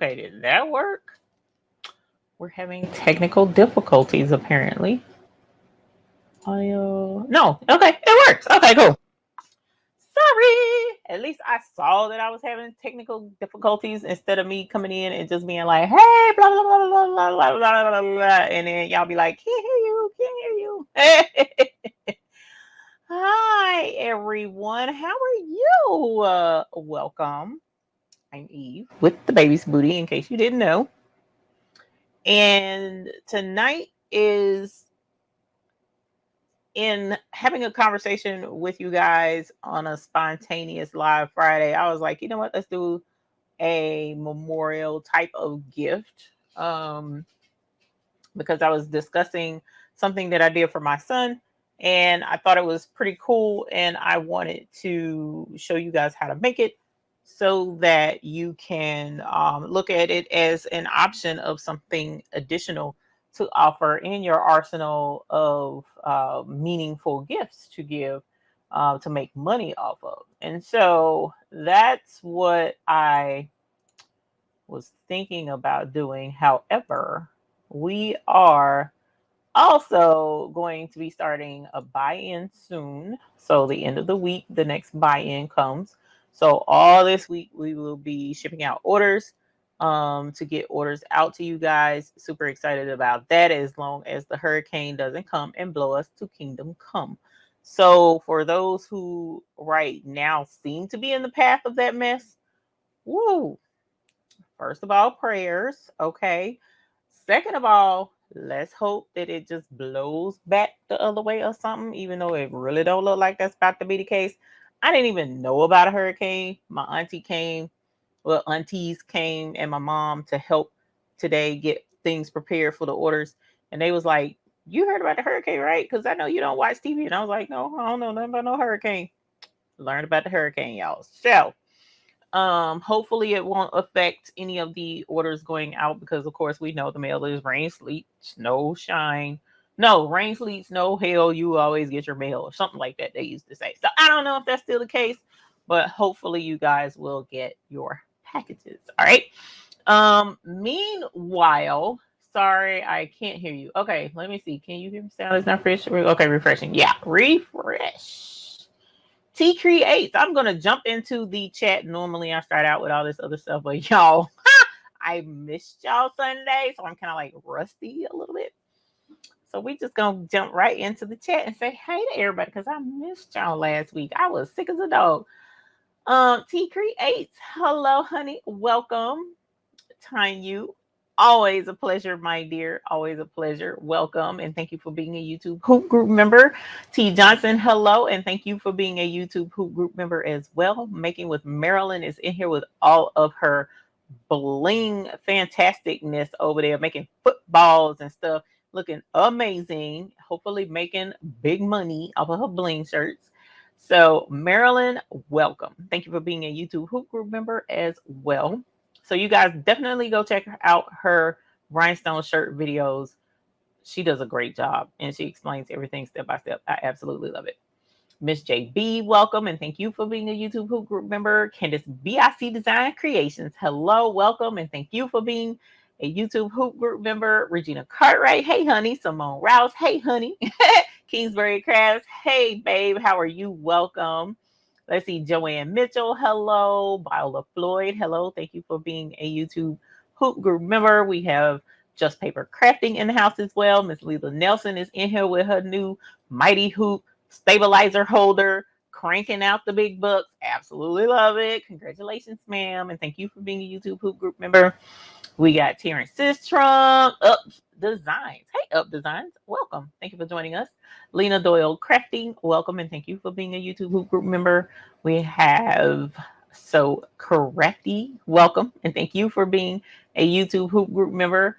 Okay, did that work? We're having technical difficulties apparently. Audio. No. Okay, it works. Okay, cool. Sorry. At least I saw that I was having technical difficulties instead of me coming in and just being like, hey, blah, blah, blah, blah, blah, blah, blah, blah, blah. And then y'all be like, can't hear you, can't hear you. Hi, everyone. How are you? Welcome. I'm Eve with the baby's booty, in case you didn't know. And tonight is in having a conversation with you guys on a spontaneous live Friday. I was like, you know what? Let's do a memorial type of gift. Because I was discussing something that I did for my son and I thought it was pretty cool. And I wanted to show you guys how to make it so that you can look at it as an option of something additional to offer in your arsenal of meaningful gifts to give to make money off of. And so that's what I was thinking about doing. However, we are also going to be starting a buy-in soon. So the end of the week, the next buy-in comes. So all this week, we will be shipping out orders to get orders out to you guys. Super excited about that, as long as the hurricane doesn't come and blow us to kingdom come. So for those who right now seem to be in the path of that mess, woo, first of all, prayers, okay? Second of all, let's hope that it just blows back the other way or something, even though it really don't look like that's about to be the case. I didn't even know about a hurricane. My auntie came, well, aunties came and my mom to help today get things prepared for the orders. And they was like, you heard about the hurricane, right? Because I know you don't watch TV. And I was like, no, I don't know nothing about no hurricane. Learned about the hurricane, y'all. So hopefully it won't affect any of the orders going out, because of course we know the mail is rain, sleet, snow, shine. No, rain, sleet, snow, hail, you always get your mail, or something like that they used to say. So I don't know if that's still the case, but hopefully you guys will get your packages. All right. Meanwhile, sorry, I can't hear you. Okay, let me see. Can you hear me? Sound is not fresh. Okay, refreshing. Yeah, refresh. T Creates. I'm gonna jump into the chat. Normally I start out with all this other stuff, but y'all, I missed y'all Sunday, so I'm kind of like rusty a little bit. So we just gonna jump right into the chat and say hey to everybody, because I missed y'all last week. I was sick as a dog. T Creates. Hello, honey. Welcome. You. Always a pleasure, my dear. Always a pleasure. Welcome. And thank you for being a YouTube Hoop Group member. T. Johnson, hello. And thank you for being a YouTube Hoop Group member as well. Making with Marilyn is in here with all of her bling fantasticness over there, making footballs and stuff. Looking amazing. Hopefully making big money off of her bling shirts. So Marilyn, welcome. Thank you for being a YouTube Hoop Group member as well. So you guys definitely go check out her rhinestone shirt videos. She does a great job and she explains everything step by step. I absolutely love it. Miss JB, welcome and thank you for being a YouTube Hoop Group member. Candace BIC Design Creations, hello, welcome and thank you for being a YouTube Hoop Group member. Regina Cartwright, hey honey. Simone Rouse, hey honey. Kingsbury Crafts, hey babe, how are you? Welcome. Let's see, Joanne Mitchell, hello. Viola Floyd, hello. Thank you for being a YouTube Hoop Group member. We have Just Paper Crafting in the house as well. Miss Leela Nelson is in here with her new Mighty Hoop stabilizer holder, cranking out the big bucks. Absolutely love it. Congratulations, ma'am. And thank you for being a YouTube Hoop Group member. We got Terrence Sistrom, Up Designs. Hey, Up Designs. Welcome. Thank you for joining us. Lena Doyle Crafting. Welcome and thank you for being a YouTube Hoop Group member. We have So Crafty. Welcome and thank you for being a YouTube Hoop Group member.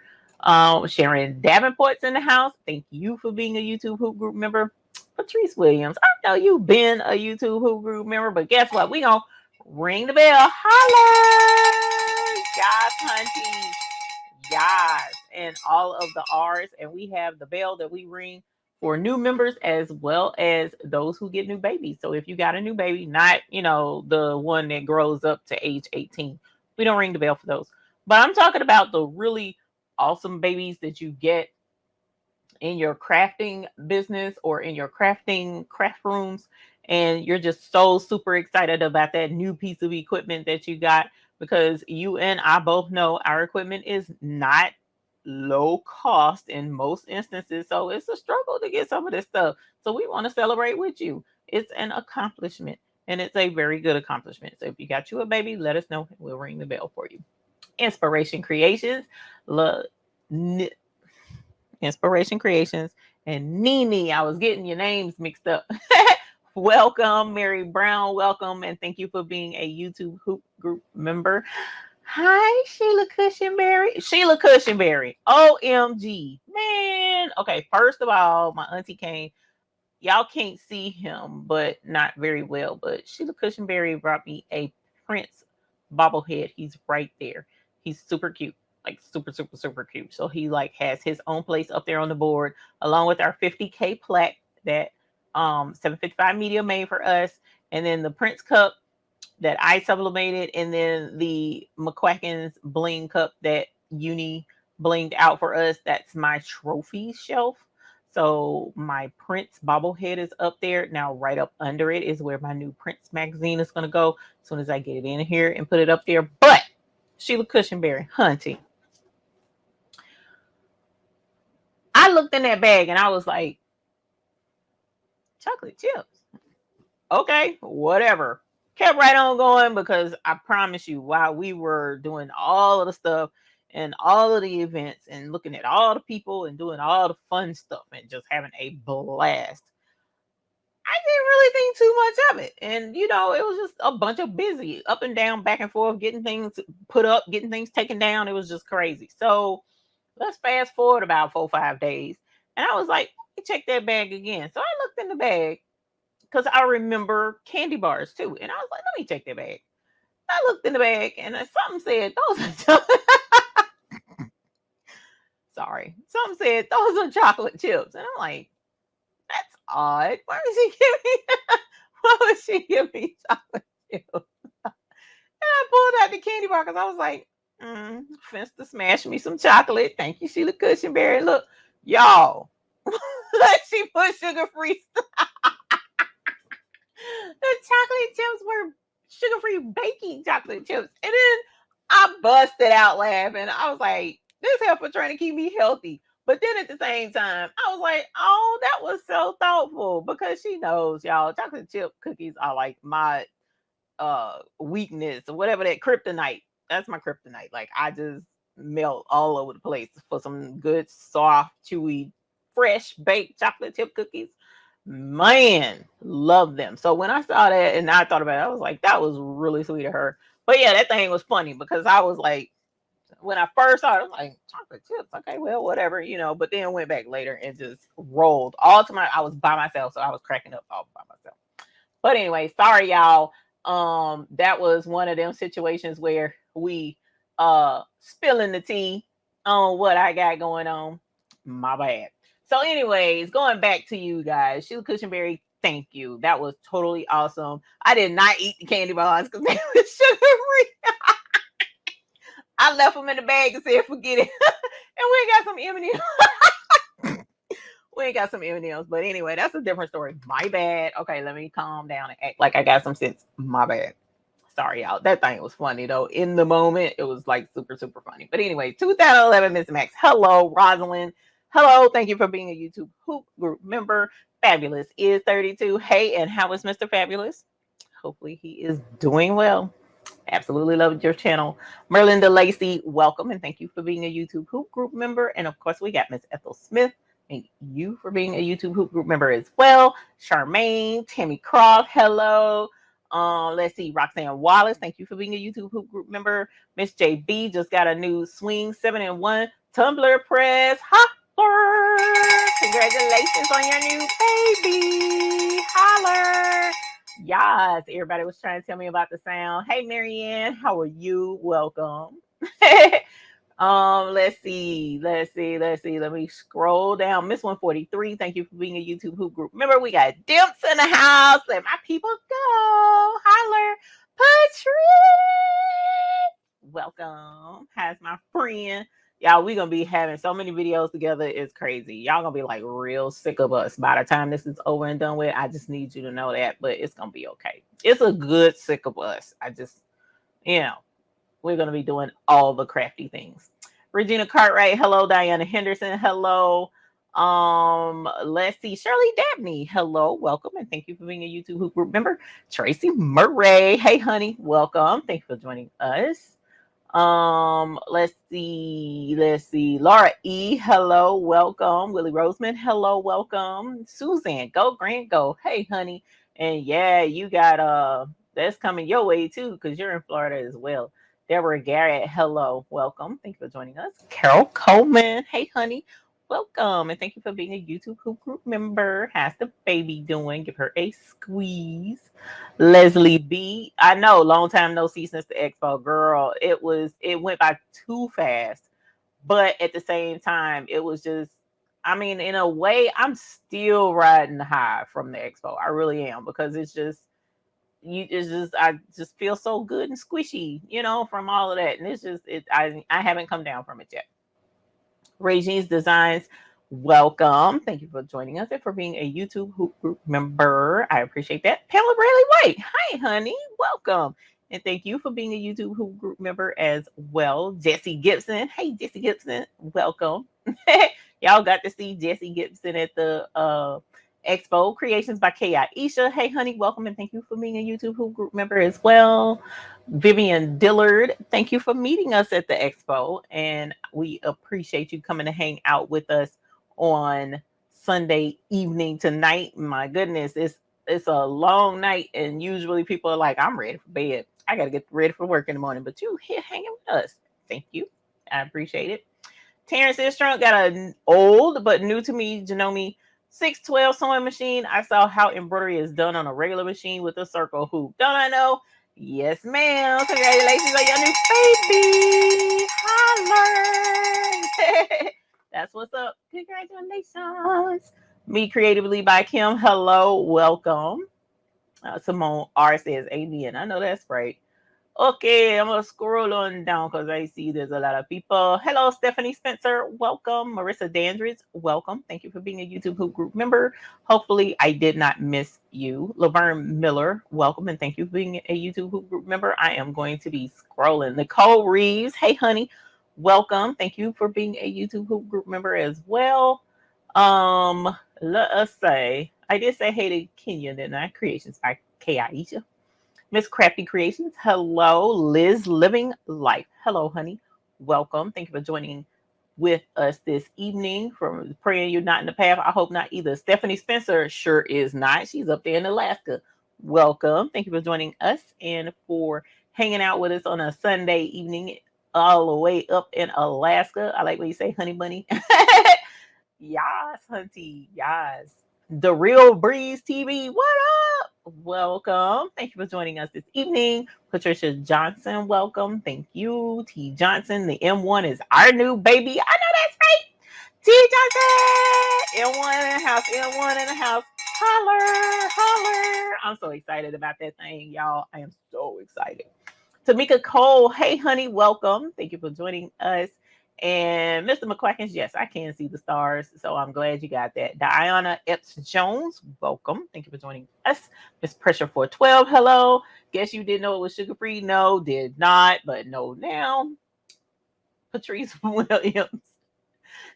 Sharon Davenport's in the house. Thank you for being a YouTube Hoop Group member. Patrice Williams. I know you've been a YouTube Hoop Group member, but guess what? We gonna ring the bell. Holla! Yes, hunty. Yes. And all of the R's. And we have the bell that we ring for new members as well as those who get new babies. So if you got a new baby, not, the one that grows up to age 18, we don't ring the bell for those. But I'm talking about the really awesome babies that you get in your crafting business or in your craft rooms, and you're just so super excited about that new piece of equipment that you got, because you and I both know our equipment is not low cost in most instances, so it's a struggle to get some of this stuff. So we want to celebrate with you. It's an accomplishment, and it's a very good accomplishment. So if you got you a baby, let us know. We'll ring the bell for you. Inspiration Creations, look, Inspiration Creations, and Nini. I was getting your names mixed up. Welcome, Mary Brown. Welcome, and thank you for being a YouTube Hoop Group member. Hi, Sheila Cushionberry. Sheila Cushionberry. OMG. Man. Okay, first of all, my auntie came. Y'all can't see him, but not very well. But Sheila Cushionberry brought me a Prince bobblehead. He's right there. He's super cute. Like super, super, super cute. So he like has his own place up there on the board, along with our 50K plaque that 755 Media made for us. And then the Prince cup that I sublimated, and then the McQuacken's bling cup that Uni blinged out for us. That's my trophy shelf. So my Prince bobblehead is up there. Now right up under it is where my new Prince magazine is going to go as soon as I get it in here and put it up there. But Sheila Cushionberry, hunty, I looked in that bag and I was like, chocolate chips. Okay, whatever. Kept right on going, because I promise you, while we were doing all of the stuff and all of the events and looking at all the people and doing all the fun stuff and just having a blast, I didn't really think too much of it. And, you know, it was just a bunch of busy up and down, back and forth, getting things put up, getting things taken down. It was just crazy. So let's fast forward about 4-5 days. And I was like, let me check that bag again. So I looked in the bag, because I remember candy bars too. And I was like, let me check that bag. I looked in the bag and something said, those are sorry. Something said, those are chocolate chips. And I'm like, that's odd. Why would she give me why would she give me chocolate chips? And I pulled out the candy bar because I was like, finna to smash me some chocolate. Thank you, Sheila Cushionberry. Look, y'all. She put sugar-free stuff. The chocolate chips were sugar-free baking chocolate chips. And then I busted out laughing. I was like, this helper trying to keep me healthy. But then at the same time, I was like, oh, that was so thoughtful, because she knows, y'all, chocolate chip cookies are like my weakness or whatever, that kryptonite. That's my kryptonite. Like, I just melt all over the place for some good, soft, chewy, fresh baked chocolate chip cookies. Man, love them. So when I saw that and I thought about it, I was like, that was really sweet of her. But yeah, that thing was funny, because I was like, when I first saw it, I was like, chocolate chips, okay, well, whatever, you know. But then went back later and just rolled all to I was by myself, so I was cracking up all by myself. But anyway, sorry y'all. That was one of them situations where we spilling the tea on what I got going on. My bad. So, anyways, going back to you guys, Sheila Cushionberry, thank you. That was totally awesome. I did not eat the candy bars because they were sugar free. I left them in the bag and said, forget it. And we got some M&M's. We ain't got some M&M's. But anyway, that's a different story. My bad. Okay, let me calm down and act like I got some sense. My bad. Sorry, y'all. That thing was funny, though. In the moment, it was like super, super funny. But anyway, 2011 Miss Max. Hello, Rosalind. Hello. Thank you for being a YouTube Hoop Group member. Fabulous is 32. Hey, and how is Mr. Fabulous? Hopefully he is doing well. Absolutely loved your channel. Merlinda Lacey, welcome, and thank you for being a YouTube Hoop Group member. And of course, we got Miss Ethel Smith. Thank you for being a YouTube Hoop Group member as well. Charmaine, Tammy Croft, hello. Let's see, Roxanne Wallace, thank you for being a YouTube Hoop Group member. Miss JB just got a new swing 7-in-1 tumbler press. Holler! Congratulations on your new baby. Holler! Yes, everybody was trying to tell me about the sound. Hey, Marianne, how are you? Welcome. Let's see. Let me scroll down. Miss 143, thank you for being a YouTube Hoop Group member. We got Dimps in the house. Let my people go. Holler. Patrice. welcome. Has my friend. Y'all, we gonna be having so many videos together. It's crazy. Y'all gonna be like real sick of us by the time this is over and done with. I just need you to know that, but it's gonna be okay. It's a good sick of us. I just, you know, we're gonna be doing all the crafty things. Regina Cartwright, hello. Diana Henderson, hello. Let's see, Shirley Dabney, hello, welcome, and thank you for being a YouTube group member. Tracy Murray, hey honey, welcome. Thank you for joining us. Let's see. Laura E, hello, welcome. Willie Roseman, hello, welcome. Suzanne, go Grant, go. Hey, honey. And yeah, you got that's coming your way too, because you're in Florida as well. Deborah Garrett, hello, welcome. Thank you for joining us. Carol Coleman, hey, honey. Welcome and thank you for being a YouTube group member. How's the baby doing? Give her a squeeze. Leslie B. I know, long time no see since the expo, girl. It went by too fast, but at the same time, it was just. I mean, in a way, I'm still riding high from the expo. I really am because it's just I just feel so good and squishy, from all of that, and it's just I haven't come down from it yet. Regine's Designs, welcome. Thank you for joining us and for being a YouTube group member. I appreciate that. Pamela Bradley White, hi, honey. Welcome. And thank you for being a YouTube group member as well. Jesse Gibson. Hey, Jesse Gibson. Welcome. Y'all got to see Jesse Gibson at the Expo. Creations by K. Aisha. Hey, honey. Welcome. And thank you for being a YouTube group member as well. Vivian Dillard, thank you for meeting us at the expo, and we appreciate you coming to hang out with us on Sunday evening tonight. My goodness, it's a long night, and usually people are like, "I'm ready for bed. I got to get ready for work in the morning." But you here hanging with us. Thank you. I appreciate it. Terrence Istrunk got an old but new to me Janome 612 sewing machine. I saw how embroidery is done on a regular machine with a circle hoop. Don't I know? Yes, ma'am. Congratulations on your new baby. Holler. That's what's up. Congratulations. Me Creatively by Kim. Hello. Welcome. Simone R says amen. I know that's right. Okay, I'm gonna scroll on down because I see there's a lot of people. Hello, Stephanie Spencer. Welcome. Marissa Dandridge. Welcome. Thank you for being a YouTube group member. Hopefully, I did not miss you. Laverne Miller. Welcome and thank you for being a YouTube group member. I am going to be scrolling. Nicole Reeves. Hey, honey. Welcome. Thank you for being a YouTube group member as well. Let us say I did say hey to Kenya, didn't I? Creations by K. Aisha. Miss Crafty Creations, hello. Liz Living Life, hello, honey. Welcome. Thank you for joining with us this evening. From praying you're not in the path. I hope not either. Stephanie Spencer sure is not. She's up there in Alaska. Welcome. Thank you for joining us and for hanging out with us on a Sunday evening all the way up in Alaska. I like when you say honey bunny. Yes, hunty. Yes. The Real Breeze TV. What up? Welcome. Thank you for joining us this evening. Patricia Johnson, welcome. Thank you. T. Johnson, the M1 is our new baby. I know that's right. T. Johnson, M1 in the house, M1 in the house. Holler, holler. I'm so excited about that thing, y'all. I am so excited. Tamika Cole, hey, honey, welcome. Thank you for joining us. And Mr. McQuackins, yes, I can see the stars, so I'm glad you got that. Diana Epps Jones, welcome. Thank you for joining us. Miss Pressure 412, hello. Guess you didn't know it was sugar free? No, did not, but no now. Patrice Williams,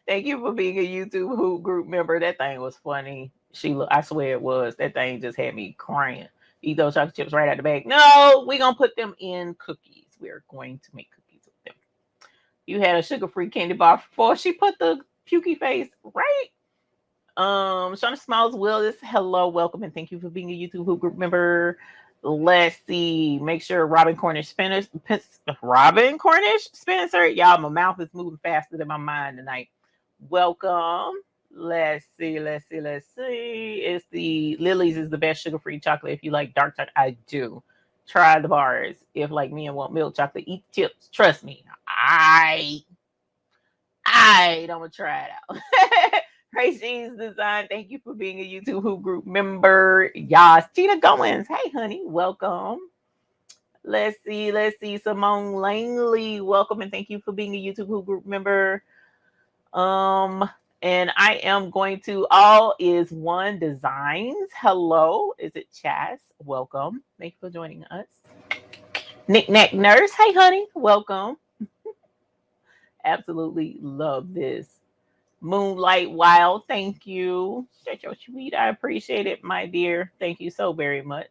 thank you for being a YouTube group member. That thing was funny. Sheila, I swear it was. That thing just had me crying. Eat those chocolate chips right out the bag. No, we're gonna put them in cookies. We're going to make cookies with them. You had a sugar-free candy bar before she put the pukey face, right? Shauna Smiles Willis, hello, welcome, and thank you for being a YouTube group member. Let's see. Make sure Robin Cornish Spencer. Y'all, my mouth is moving faster than my mind tonight. Welcome. Let's see. It's the Lily's is the best sugar-free chocolate. If you like dark chocolate, I do. Try the bars. If like me and want milk chocolate, eat chips. Trust me. I'm gonna try it out. Regine's Design, thank you for being a YouTube group member. Yas, Tina Goins, hey honey, welcome. Let's see. Simone Langley, welcome and thank you for being a YouTube Who group member. And I am going to All Is One Designs. Hello, is it Chas? Welcome. Thank you for joining us. Knick Knack Nurse. Hey, honey. Welcome. Absolutely love this. Moonlight Wild. Thank you. That's your sweet. I appreciate it, my dear. Thank you so very much.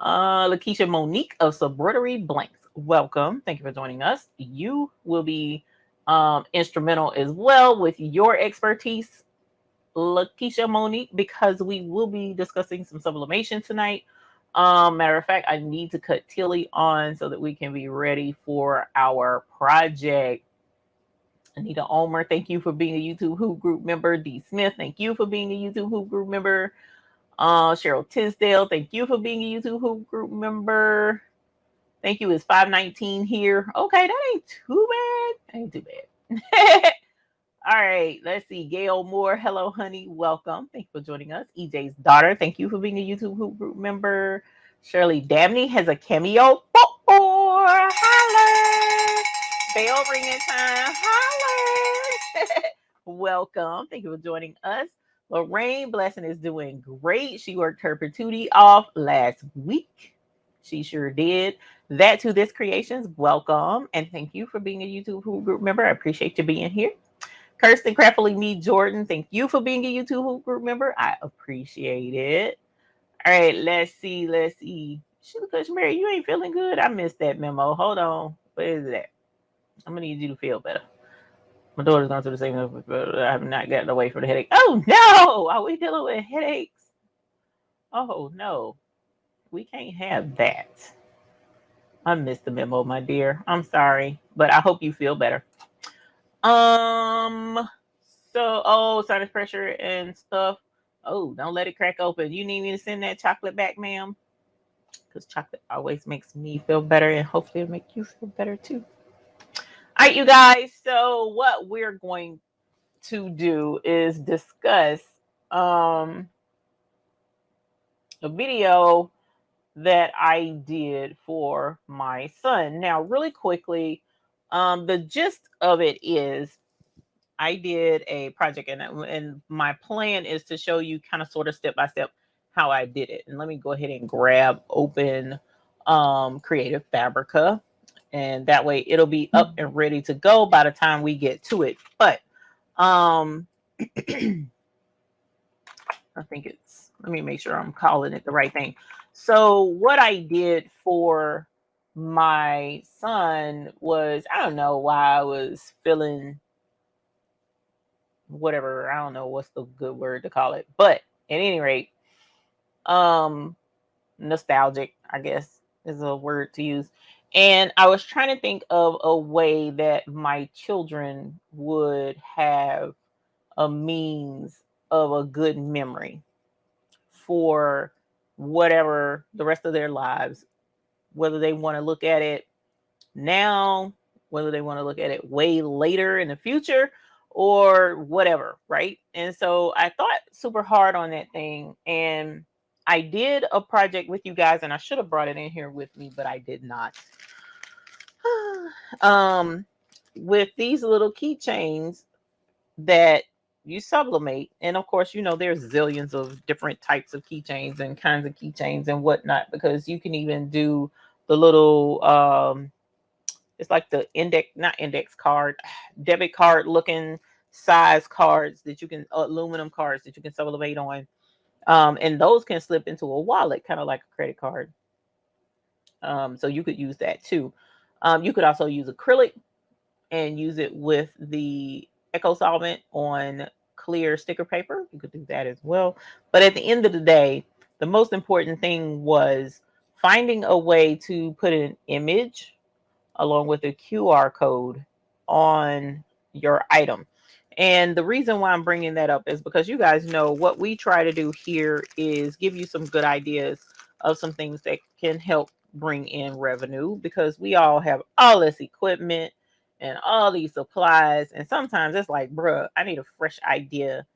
Lakeisha Monique of Embroidery Blanks. Welcome. Thank you for joining us. You will be instrumental as well with your expertise, Lakeisha Monique, because we will be discussing some sublimation tonight. Matter of fact, I need to cut Tilly on so that we can be ready for our project. Anita Ulmer, thank you for being a YouTube Who group member. D Smith, thank you for being a YouTube Who group member. Cheryl Tisdale, thank you for being a YouTube Who group member. Thank you. It's 519 here. Okay, that ain't too bad. Ain't too bad. All right, let's see. Gail Moore, hello, honey. Welcome. Thank you for joining us. EJ's daughter, thank you for being a YouTube Who group member. Shirley Dabney has a cameo. Holler. Bell ringing time. Holler. Welcome. Thank you for joining us. Lorraine Blessing is doing great. She worked her patootie off last week. She sure did. That to This Creations, welcome. And thank you for being a YouTube Who group member. I appreciate you being here. Kirsten Craftily Me Jordan, thank you for being a YouTube Who group member. I appreciate it. All right, let's see. Sheila Cushmary, you ain't feeling good? I missed that memo. Hold on. What is that? I'm going to need you to feel better. My daughter's going through the same thing, but I have not gotten away from the headache. Oh, no. Are we dealing with headaches? Oh, no. We can't have that. I missed the memo, my dear. I'm sorry, but I hope you feel better. Sinus pressure and stuff. Oh, don't let it crack open. You need me to send that chocolate back, ma'am? Because chocolate always makes me feel better, and hopefully it'll make you feel better too. All right, you guys. So what we're going to do is discuss a video that I did for my son. Now, really quickly, the gist of it is I did a project, and my plan is to show you kind of sort of step by step how I did it. And let me go ahead and grab open Creative Fabrica, and that way it'll be up and ready to go by the time we get to it. But I think it's, let me make sure I'm calling it the right thing. So what I did for my son was, I don't know why I was feeling whatever, I don't know what's the good word to call it, but at any rate, nostalgic, I guess is a word to use. And I was trying to think of a way that my children would have a means of a good memory for whatever the rest of their lives, whether they want to look at it now, whether they want to look at it way later in the future, or whatever, right? And so I thought super hard on that thing, and I did a project with you guys, and I should have brought it in here with me, but I did not. With these little keychains that you sublimate, and of course, you know, there's zillions of different types of keychains and kinds of keychains and whatnot, because you can even do the little it's like the index card, debit card looking size cards that you can, aluminum cards that you can sublimate on. And those can slip into a wallet, kind of like a credit card. So you could use that too. You could also use acrylic and use it with the Eco Solvent on clear sticker paper. You could do that as well. But at the end of the day, the most important thing was finding a way to put an image along with a QR code on your item. And the reason why I'm bringing that up is because you guys know what we try to do here is give you some good ideas of some things that can help bring in revenue, because we all have all this equipment and all these supplies. And sometimes it's like, bruh, I need a fresh idea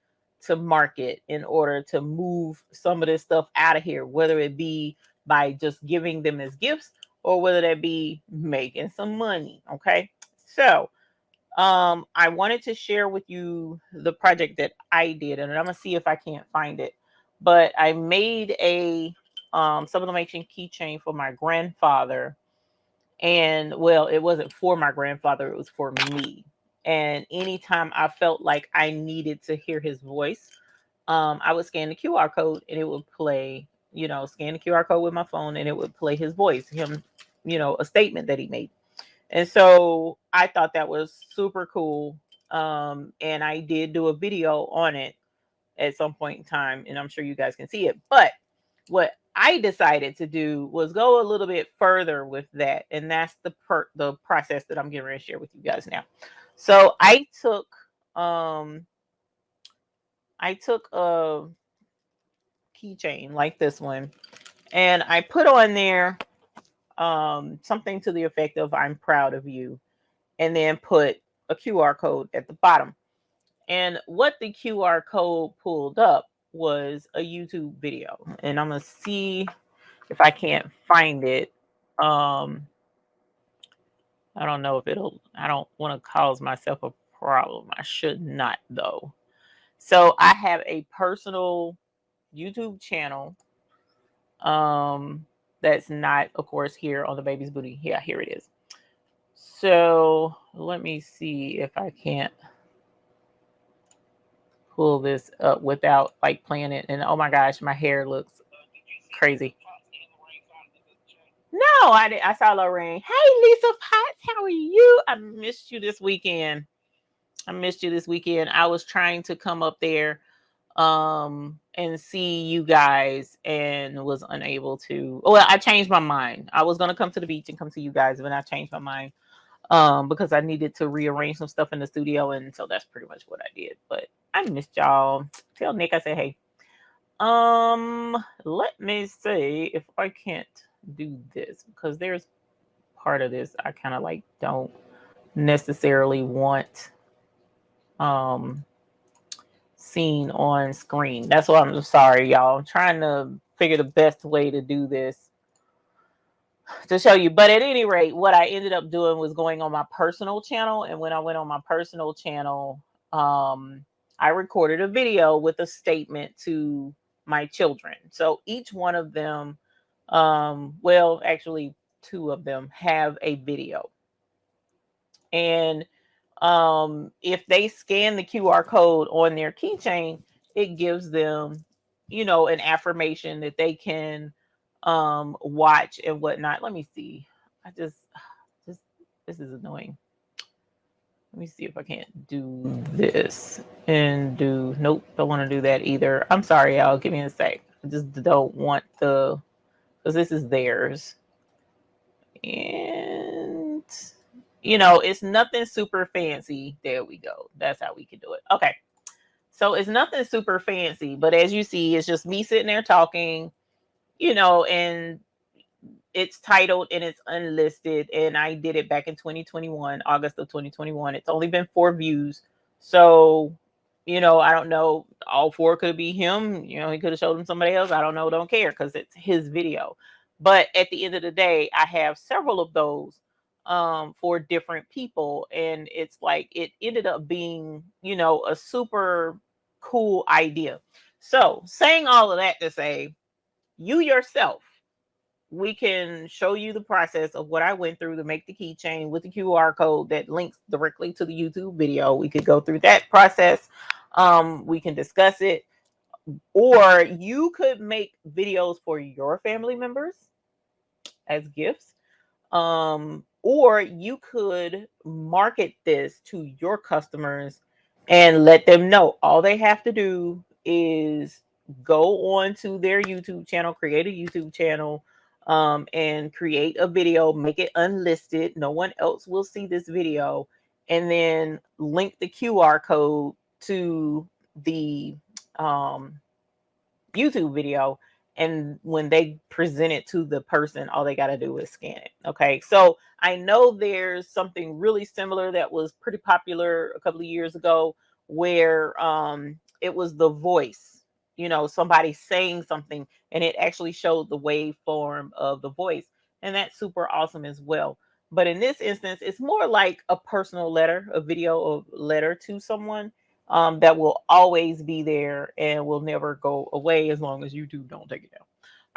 to market in order to move some of this stuff out of here, whether it be by just giving them as gifts or whether that be making some money. Okay. So I wanted to share with you the project that I did, and I'm gonna see if I can't find it. But I made a sublimation keychain for my grandfather, and well, it wasn't for my grandfather, it was for me. And anytime I felt like I needed to hear his voice, I would scan the QR code and it would play, scan the QR code with my phone and it would play his voice, him, a statement that he made. And so I thought that was super cool. And I did do a video on it at some point in time, and I'm sure you guys can see it. But what I decided to do was go a little bit further with that, and that's the process that I'm getting ready to share with you guys now. So I took a keychain like this one, and I put on there something to the effect of "I'm proud of you," and then put a QR code at the bottom. And what the QR code pulled up was a YouTube video. And I'm going to see if I can't find it. I don't know if I don't want to cause myself a problem. I should not, though. So I have a personal YouTube channel that's not, of course, here on the Baby's Booty. Yeah, here it is. So let me see if I can't pull this up without like playing it. And oh my gosh, my hair looks crazy. No, I saw Lorraine. Hey, Lisa Potts, how are you? I missed you this weekend. I was trying to come up there and see you guys and was unable to. Well, I changed my mind. I was gonna come to the beach and come see you guys, but I changed my mind because I needed to rearrange some stuff in the studio, and so that's pretty much what I did. But I missed y'all. Tell Nick I said hey. Let me see if I can't do this, because there's part of this I kind of like don't necessarily want seen on screen. That's why I'm sorry, y'all. I'm trying to figure the best way to do this to show you. But at any rate, what I ended up doing was going on my personal channel. And when I went on my personal channel, I recorded a video with a statement to my children. So each one of them, well, actually, two of them have a video. And if they scan the QR code on their keychain, it gives them, an affirmation that they can watch and whatnot. Let me see. This is annoying. Let me see if I can't do this and do, nope, don't want to do that either. I'm sorry, y'all. Give me a sec. I just don't want because this is theirs. And, it's nothing super fancy. There we go. That's how we can do it. Okay. So it's nothing super fancy, but as you see, it's just me sitting there talking, and it's titled and it's unlisted, and I did it back in 2021, August of 2021. It's only been 4 views. So, I don't know. All 4 could be him. He could have showed them somebody else. I don't know. Don't care, because it's his video. But at the end of the day, I have several of those for different people. And it's like, it ended up being, a super cool idea. So saying all of that to say, you yourself, we can show you the process of what I went through to make the keychain with the QR code that links directly to the YouTube video. We could go through that process. We can discuss it. Or you could make videos for your family members as gifts. Or you could market this to your customers and let them know all they have to do is go on to their YouTube channel, create a YouTube channel, and create a video, make it unlisted. No one else will see this video, and then link the QR code to the YouTube video. And when they present it to the person, all they got to do is scan it. Okay. So I know there's something really similar that was pretty popular a couple of years ago where it was the voice, somebody saying something, and it actually showed the waveform of the voice. and that's super awesome as well. But in this instance, it's more like a personal letter, a video of letter to someone, that will always be there and will never go away as long as YouTube don't take it down.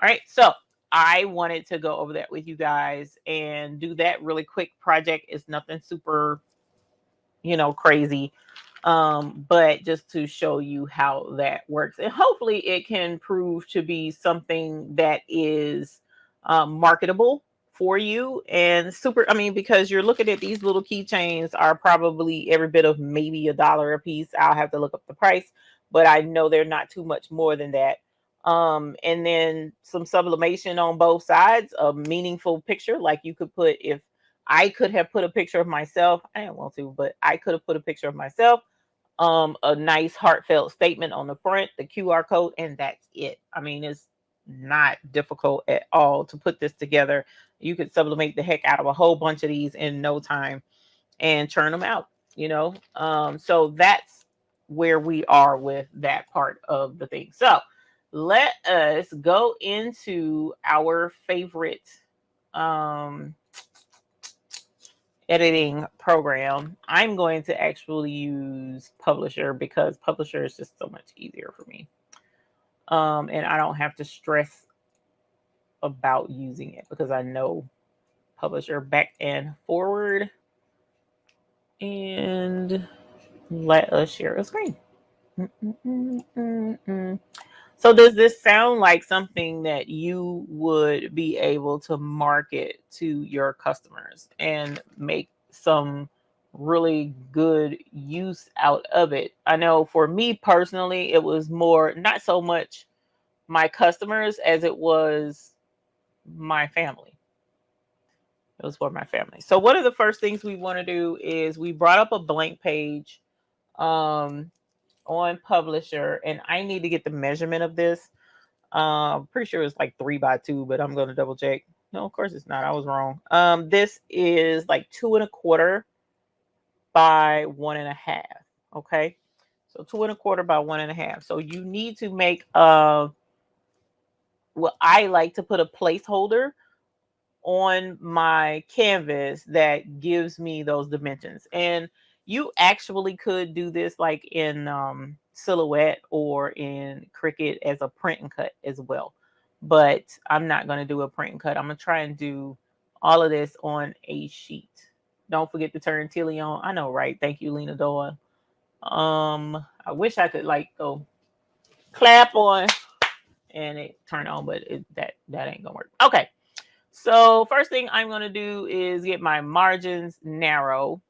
All right, so I wanted to go over that with you guys and do that really quick project. It's nothing super, crazy, but just to show you how that works, and hopefully it can prove to be something that is marketable for you and super. I mean, because you're looking at these little keychains are probably every bit of maybe $1 a piece. I'll have to look up the price, but I know they're not too much more than that. And then some sublimation on both sides, a meaningful picture, like you could put, if I could have put a picture of myself, I didn't want to, but I could have put a picture of myself, a nice heartfelt statement on the front, the QR code, and that's it. I mean, it's not difficult at all to put this together. You could sublimate the heck out of a whole bunch of these in no time and churn them out, so that's where we are with that part of the thing. So let us go into our favorite editing program. I'm going to actually use Publisher because Publisher is just so much easier for me. And I don't have to stress about using it because I know Publisher back and forward. And let us share a screen. So does this sound like something that you would be able to market to your customers and make some really good use out of it? I know for me personally, it was more, not so much my customers as it was my family. It was for my family. So one of the first things we want to do is we brought up a blank page on Publisher, and I need to get the measurement of this. I'm pretty sure it's like 3x2, but I'm going to double check. No, of course it's not. I was wrong. This is like 2.25 by 1.5. Okay. So 2.25 by 1.5. So you need to make well, I like to put a placeholder on my canvas that gives me those dimensions. And you actually could do this like in Silhouette or in Cricut as a print and cut as well. But I'm not going to do a print and cut. I'm going to try and do all of this on a sheet. Don't forget to turn Tilly on. I know, right? Thank you, Lena Doyle. I wish I could like go clap on and it turn on, but that ain't gonna work. Okay. So first thing I'm going to do is get my margins narrow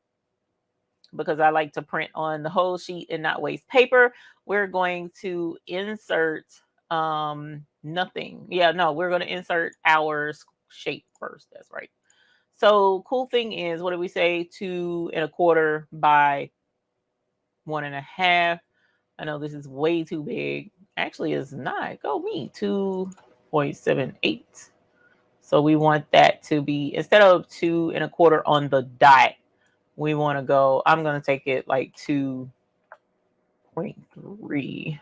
because I like to print on the whole sheet and not waste paper. We're going to insert nothing. Yeah, no, we're going to insert our shape first. That's right. So cool thing is, what do we say? 2.25 by 1.5. I know this is way too big. Actually, it's not. Go me. 2.78. So we want that to be, instead of 2.25 on the dot, we want to go, I'm going to take it like 2.3.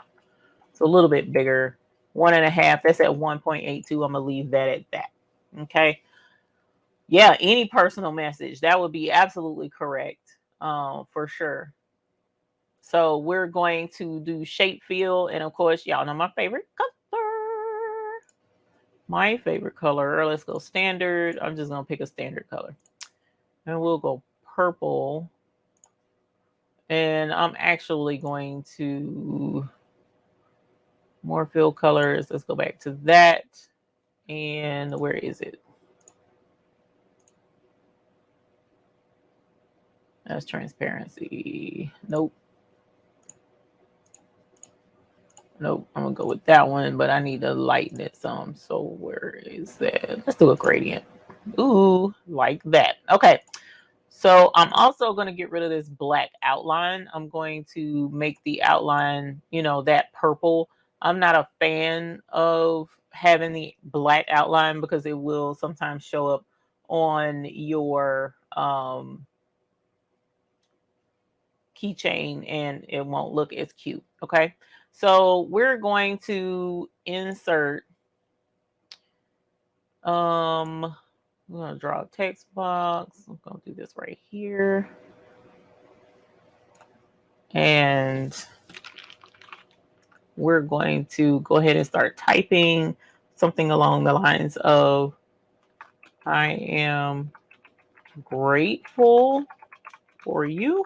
It's a little bit bigger. 1.5, that's at 1.82. I'm going to leave that at that. Okay. Yeah, any personal message, that would be absolutely correct, for sure. So we're going to do shape fill. And of course, y'all know my favorite color. My favorite color. Let's go standard. I'm just going to pick a standard color. And we'll go purple. And I'm actually going to more fill colors. Let's go back to that. And where is it? That's transparency. Nope. Nope. I'm going to go with that one, but I need to lighten it some. So where is that? Let's do a gradient. Ooh, like that. Okay. So I'm also going to get rid of this black outline. I'm going to make the outline, that purple. I'm not a fan of having the black outline because it will sometimes show up on your keychain and it won't look as cute. Okay. So we're going to insert I'm going to draw a text box. I'm going to do this right here. And we're going to go ahead and start typing something along the lines of, I am grateful for you,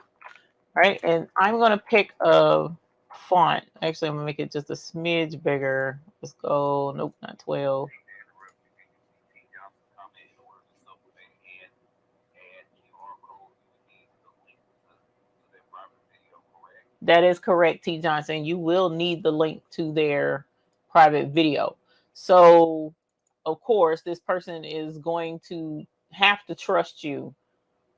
right? And I'm going to pick a font. Actually, I'm going to make it just a smidge bigger. Let's go, nope, not 12. That is correct, T. Johnson. You will need the link to their private video. So, of course, this person is going to have to trust you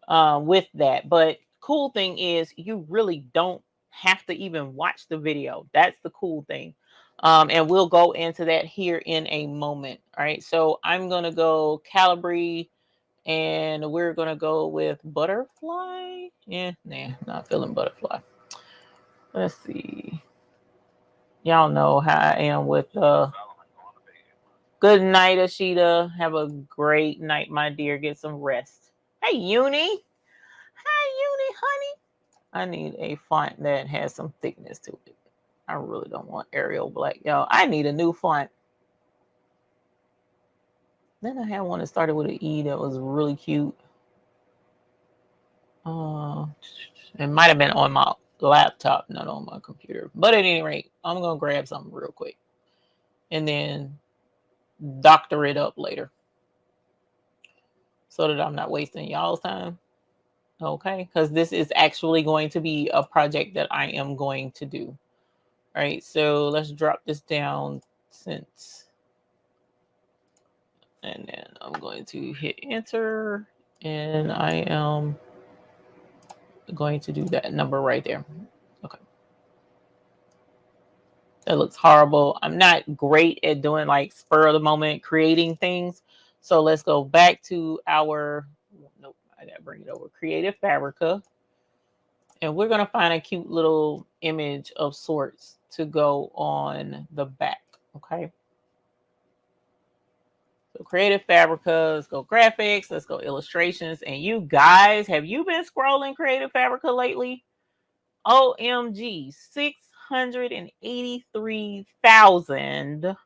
with that. But cool thing is you really don't have to even watch the video. That's the cool thing. And we'll go into that here in a moment. All right. So I'm going to go Calibri and we're going to go with butterfly. Yeah, nah, not feeling butterfly. Let's see. Y'all know how I am with good night, Ashita. Have a great night, my dear. Get some rest. Hey, Uni. Hi, Uni, honey. I need a font that has some thickness to it. I really don't want Arial Black, y'all. I need a new font. Then I had one that started with an E that was really cute. It might have been on my laptop, not on my computer. But at any rate, I'm going to grab something real quick and then doctor it up later so that I'm not wasting y'all's time. Okay, because this is actually going to be a project that I am going to do. All right, so let's drop this down since, and then I'm going to hit enter, and I am going to do that number right there. Okay. That looks horrible. I'm not great at doing like spur of the moment creating things. So let's go back to our, nope, I gotta bring it over, Creative Fabrica. And we're going to find a cute little image of sorts to go on the back. Okay. So Creative Fabrica, let's go graphics, let's go illustrations. And you guys, have you been scrolling Creative Fabrica lately? OMG, 683,000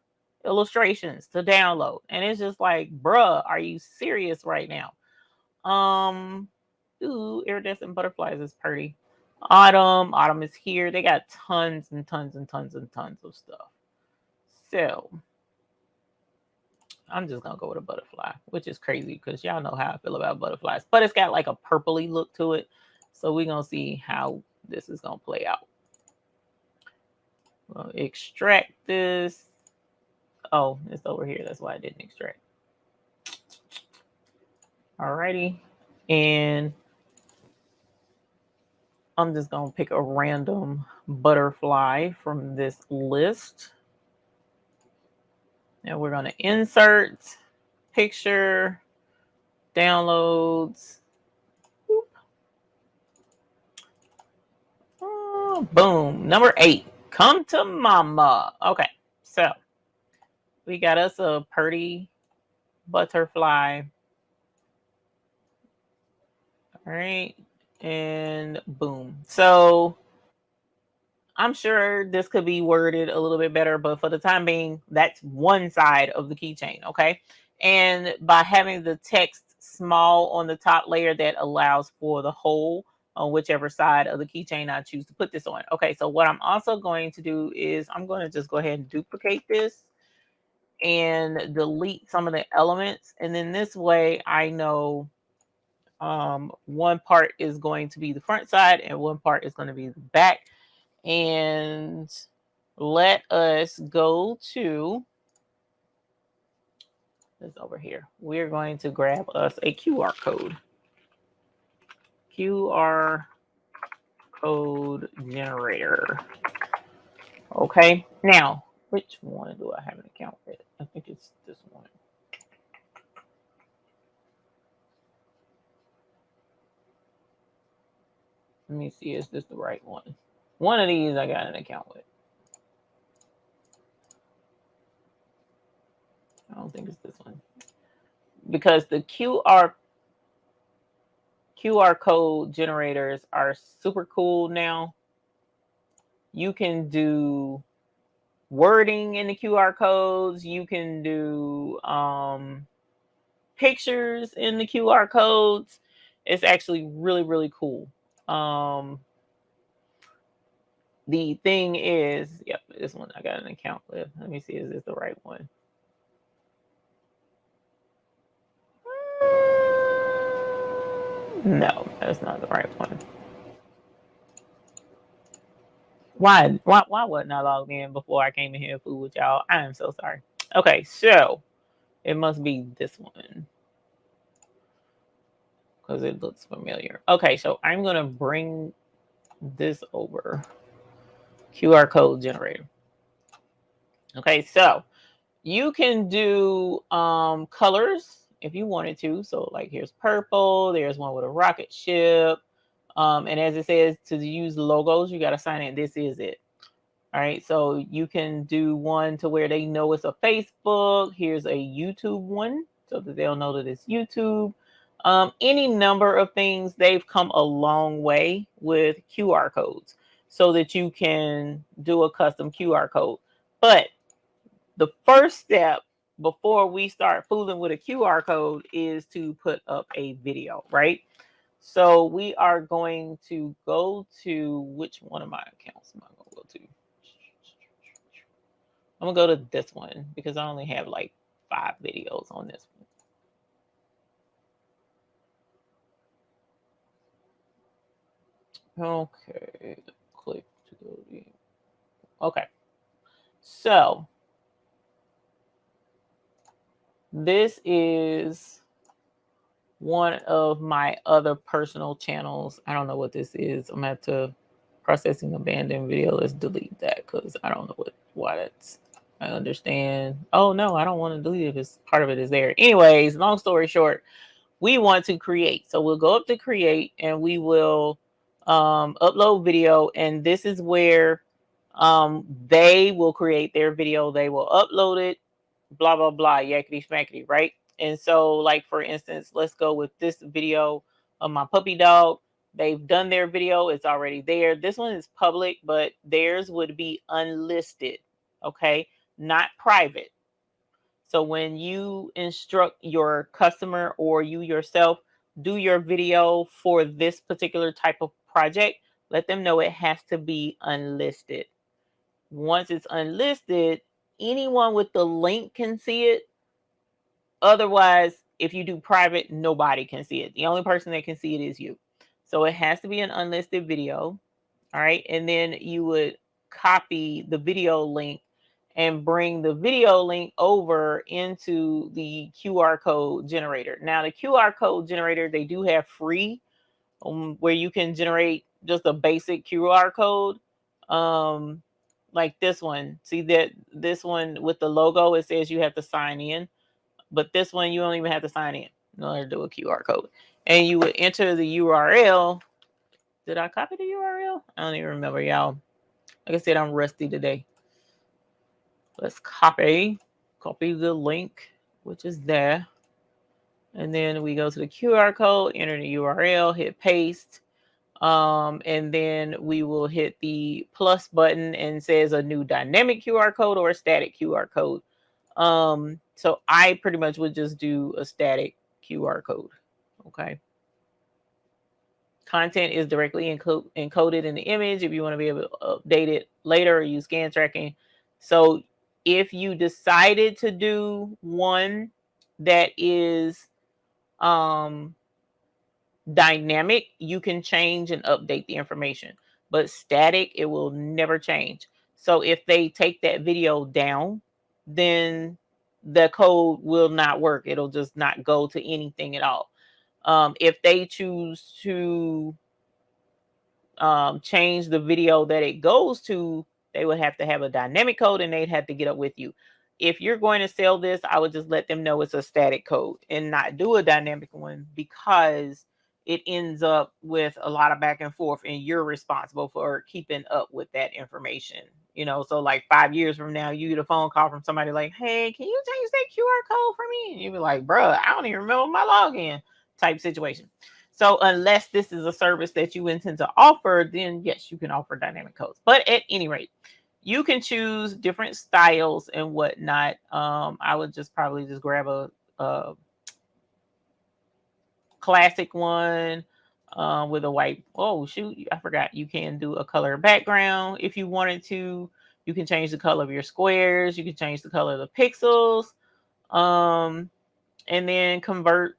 illustrations to download. And it's just like, bruh, are you serious right now? Ooh, iridescent butterflies is pretty. Autumn is here. They got tons and tons and tons and tons of stuff. So I'm just gonna go with a butterfly, which is crazy because y'all know how I feel about butterflies. But it's got like a purpley look to it. So we're gonna see how this is gonna play out. We'll extract this. Oh, it's over here. That's why I didn't extract. Alrighty. And I'm just going to pick a random butterfly from this list. And we're going to insert, picture, downloads. Oh, boom. Number 8. Come to mama. Okay. So we got us a pretty butterfly. All right. And boom. So I'm sure this could be worded a little bit better, but for the time being, that's one side of the keychain, okay? And by having the text small on the top layer, that allows for the whole on whichever side of the keychain I choose to put this on. Okay, so what I'm also going to do is I'm going to just go ahead and duplicate this and delete some of the elements. And then this way I know one part is going to be the front side and one part is going to be the back. And let us go to this over here. We're going to grab us a QR code. QR code generator. Okay. Now, which one do I have an account with? I think it's this one. Let me see. Is this the right one? One of these I got an account with. I don't think it's this one. because the QR code generators are super cool now. You can do wording in the QR codes. You can do pictures in the QR codes. It's actually really, really cool. The thing is, yep, this one I got an account with. Let me see, is this the right one? No, that's not the right one. Why wasn't I logged in before I came in here and fool with y'all? I am so sorry. Okay, so it must be this one because it looks familiar. Okay, so I'm gonna bring this over. QR code generator. Okay, so you can do colors if you wanted to. So like here's purple, there's one with a rocket ship. And as it says, to use logos, you got to sign in. This is it. All right, so you can do one to where they know it's a Facebook. Here's a YouTube one so that they'll know that it's YouTube. Any number of things. They've come a long way with QR codes so that you can do a custom QR code. But the first step before we start fooling with a QR code is to put up a video, right? So we are going to go to, which one of my accounts am I going to go to? I'm going to go to this one because I only have like 5 videos on this one. Okay, click to go to. Okay, so this is one of my other personal channels. I don't know what this is. I'm at to processing abandoned video. Let's delete that because I don't know why that's. I understand. Oh no, I don't want to delete it because part of it is there. Anyways, long story short, we want to create. So we'll go up to create and we will upload video. And this is where they will create their video. They will upload it, blah, blah, blah, yakety smackety, right? And so like, for instance, let's go with this video of my puppy dog. They've done their video. It's already there. This one is public, but theirs would be unlisted. Okay. Not private. So when you instruct your customer or you yourself do your video for this particular type of project, let them know it has to be unlisted. Once it's unlisted, anyone with the link can see it. Otherwise, if you do private, nobody can see it. The only person that can see it is you. So it has to be an unlisted video. All right. And then you would copy the video link and bring the video link over into the QR code generator. Now, the QR code generator, they do have free where you can generate just a basic QR code. Like this one. See that this one with the logo, it says you have to sign in. But this one, you don't even have to sign in in order to do a QR code. And you would enter the URL. Did I copy the URL? I don't even remember, y'all. Like I said, I'm rusty today. Let's copy the link, which is there. And then we go to the QR code, enter the URL, hit paste. And then we will hit the plus button and says a new dynamic QR code or a static QR code. So I pretty much would just do a static QR code. Okay. Content is directly encoded in the image if you want to be able to update it later or use scan tracking. So if you decided to do one that is dynamic, you can change and update the information. But static, it will never change. So if they take that video down, then the code will not work. It'll just not go to anything at all. If they choose to change the video that it goes to, they would have to have a dynamic code and they'd have to get up with you. If you're going to sell this, I would just let them know it's a static code and not do a dynamic one because it ends up with a lot of back and forth and you're responsible for keeping up with that information You know, so like 5 years from now, you get a phone call from somebody like, hey, can you change that QR code for me? And you be like, bruh, I don't even remember my login type situation. So unless this is a service that you intend to offer, then yes, you can offer dynamic codes. But at any rate, you can choose different styles and whatnot. I would just probably just grab a classic one with a white. Oh shoot, I forgot. You can do a color background if you wanted to. You can change the color of your squares. You can change the color of the pixels. And then convert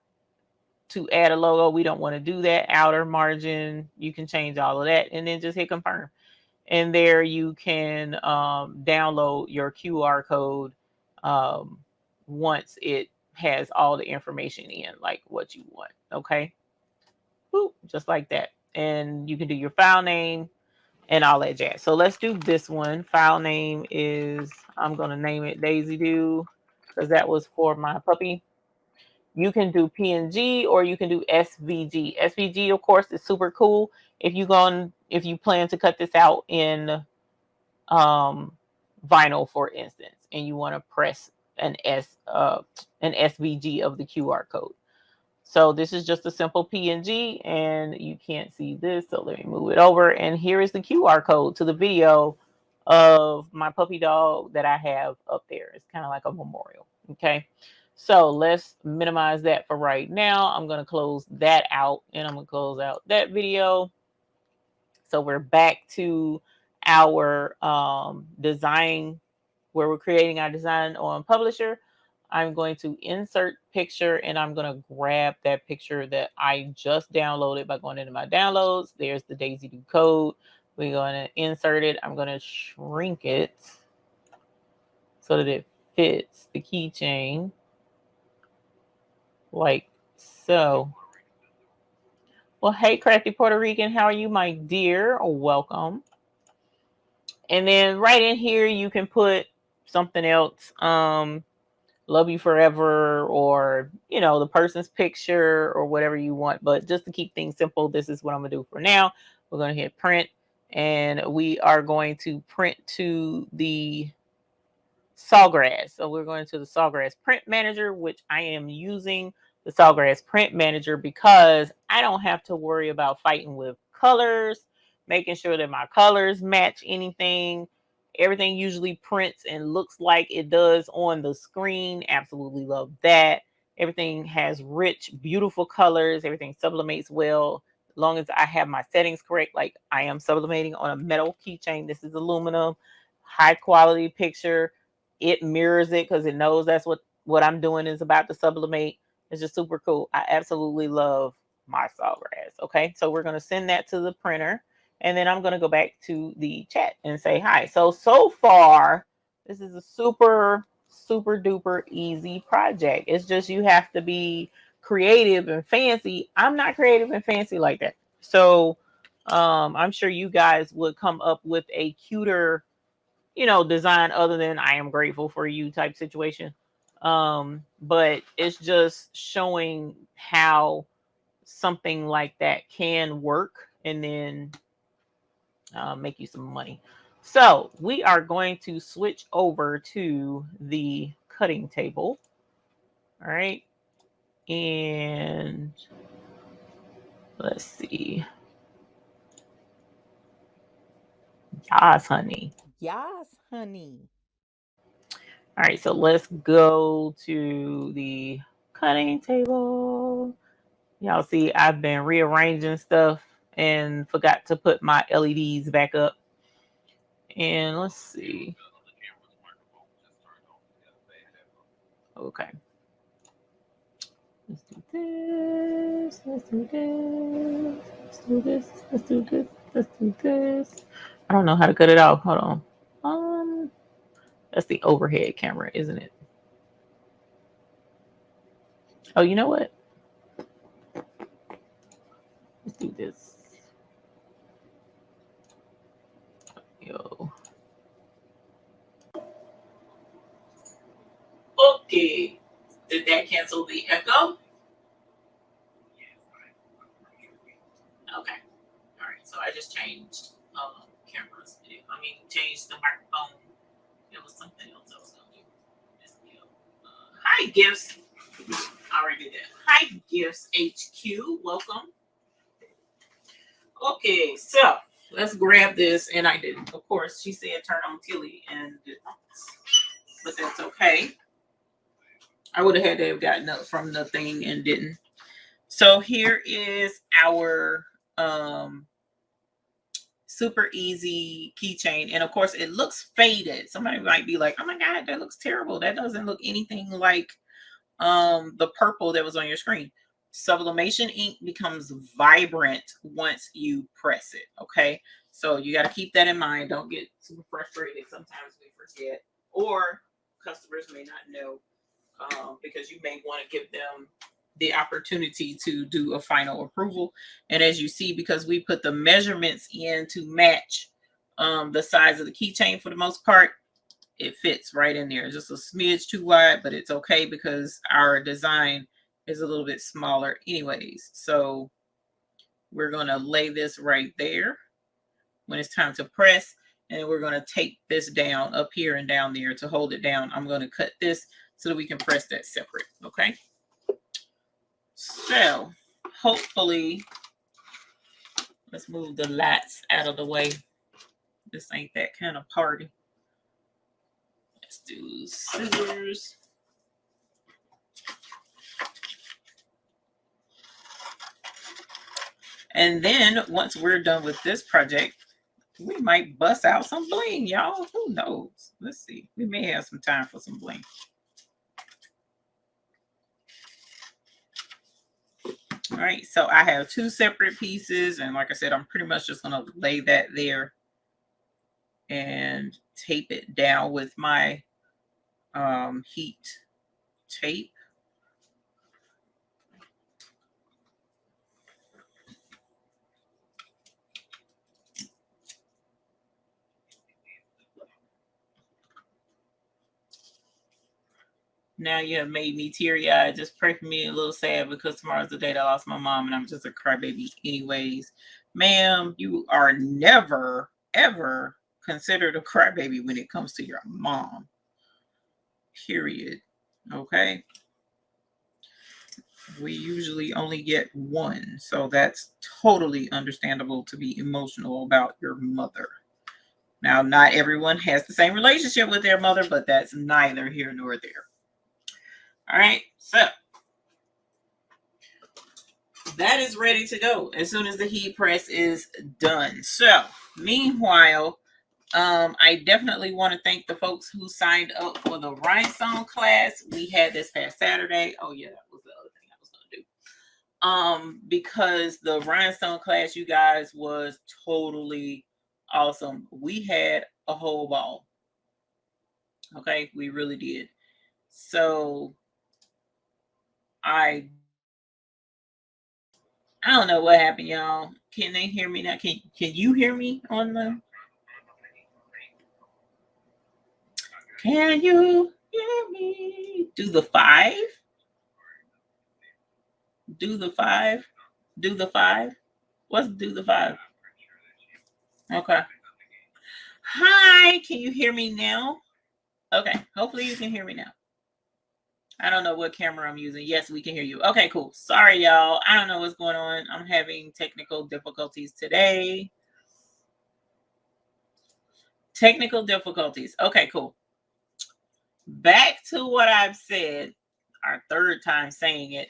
to add a logo. We don't want to do that. Outer margin. You can change all of that, and then just hit confirm. And there you can download your QR code once it has all the information in, like what you want. Okay. Boop, just like that. And you can do your file name and all that jazz. So let's do this one. File name is, I'm going to name it Daisy Doo because that was for my puppy. You can do PNG or you can do SVG. SVG, of course, is super cool. If you plan to cut this out in vinyl, for instance, and you want to press an SVG of the QR code. So this is just a simple PNG and you can't see this. So let me move it over. And here is the QR code to the video of my puppy dog that I have up there. It's kind of like a memorial. Okay. So let's minimize that for right now. I'm going to close that out and I'm going to close out that video. So we're back to our design where we're creating our design on Publisher. I'm going to insert picture and I'm going to grab that picture that I just downloaded by going into my downloads. There's the Daisy Doo code. We're going to insert it. I'm going to shrink it so that it fits the keychain like so. Well, hey, Crafty Puerto Rican, how are you, my dear? Welcome. And then right in here, you can put something else. Love you forever, or the person's picture or whatever you want. But just to keep things simple, this is what I'm gonna do for now. We're gonna hit print and we are going to print to the Sawgrass. So we're going to the Sawgrass print manager, which I am using the Sawgrass print manager because I don't have to worry about fighting with colors, making sure that my colors match anything. Everything usually prints and looks like it does on the screen. Absolutely love that. Everything has rich, beautiful colors. Everything sublimates well. As long as I have my settings correct, like I am sublimating on a metal keychain. This is aluminum, high quality picture. It mirrors it because it knows that's what I'm doing is about to sublimate. It's just super cool. I absolutely love my Sawgrass. Okay, so we're going to send that to the printer. And then I'm going to go back to the chat and say hi. So far, this is a super, super duper easy project. It's just you have to be creative and fancy. I'm not creative and fancy like that. So I'm sure you guys would come up with a cuter, design other than I am grateful for you type situation. But it's just showing how something like that can work and then make you some money. So we are going to switch over to the cutting table. All right. And let's see. Yes, honey. Yes, honey. All right. So let's go to the cutting table. Y'all see, I've been rearranging stuff and forgot to put my LEDs back up. And let's see. Okay. Let's do this. Let's do this. Let's do this. Let's do this. Let's do this. I don't know how to cut it off. Hold on. That's the overhead camera, isn't it? Oh, you know what? Let's do this. Yo. Okay. Did that cancel the echo? Okay. All right. So I just changed cameras. this video. I mean, change the microphone. It was something else I was going to do. This video. Hi, Gifts. I already did that. Hi, Gifts HQ. Welcome. Okay, so let's grab this. And I didn't. Of course, she said turn on Tilly and did not. But that's okay. I would have had to have gotten up from the thing and didn't. So here is our super easy keychain. And of course, it looks faded. Somebody might be like, oh my God, that looks terrible. That doesn't look anything like the purple that was on your screen. Sublimation ink becomes vibrant once you press it. Okay, so you got to keep that in mind. Don't get super frustrated. Sometimes we forget, or customers may not know, because you may want to give them the opportunity to do a final approval. And as you see, because we put the measurements in to match the size of the keychain for the most part, it fits right in there. Just a smidge too wide, but it's okay because our design is a little bit smaller anyways. So we're going to lay this right there when it's time to press, and we're going to tape this down up here and down there to hold it down. I'm going to cut this so that we can press that separate. Okay, so hopefully, let's move the lights out of the way. This ain't that kind of party. Let's do scissors. And then once we're done with this project, we might bust out some bling, y'all. Who knows? Let's see. We may have some time for some bling. All right, so I have two separate pieces, and like I said, I'm pretty much just going to lay that there and tape it down with my heat tape. Now you have made me teary-eyed. Just pray for me, a little sad, because tomorrow's the day that I lost my mom, and I'm just a crybaby anyways. Ma'am, you are never, ever considered a crybaby when it comes to your mom. Period. Okay? We usually only get one, so that's totally understandable to be emotional about your mother. Now, not everyone has the same relationship with their mother, but that's neither here nor there. All right, so that is ready to go as soon as the heat press is done. So meanwhile, I definitely want to thank the folks who signed up for the rhinestone class we had this past Saturday. Oh yeah, that was the other thing I was going to do. Because the rhinestone class, you guys, was totally awesome. We had a whole ball. Okay, we really did. So I don't know what happened, y'all. Can they hear me now? Can you hear me on the? Can you hear me? Do the 5. Do the 5. Do the 5. What's do the 5? Okay. Hi, can you hear me now? Okay, hopefully you can hear me now. I don't know what camera I'm using. Yes, we can hear you. Okay, cool. Sorry, y'all. I don't know what's going on. I'm having technical difficulties today. Technical difficulties. Okay, cool. Back to what I've said, our third time saying it,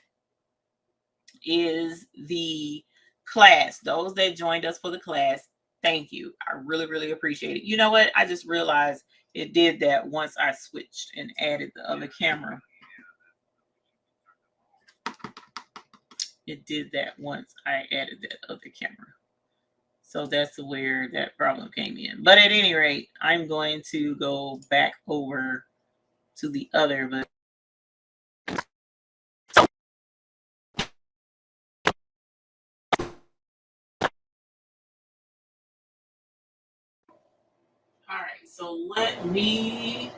is the class. Those that joined us for the class, thank you. I really, really appreciate it. You know what? I just realized it did that once I switched and added the other camera. It did that once I added that other camera. So that's where that problem came in. But at any rate, I'm going to go back over to the other. But all right, so let me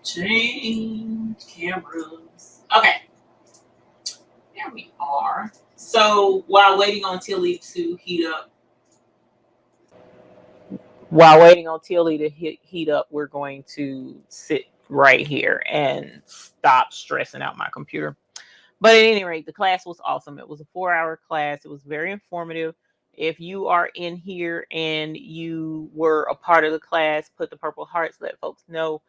change cameras. Okay, there we are. So while waiting on Tilly to heat up, While waiting on Tilly to heat up, we're going to sit right here and stop stressing out my computer. But at any rate, the class was awesome. It was a 4-hour class. It was very informative. If you are in here and you were a part of the class, put the purple hearts, let folks know.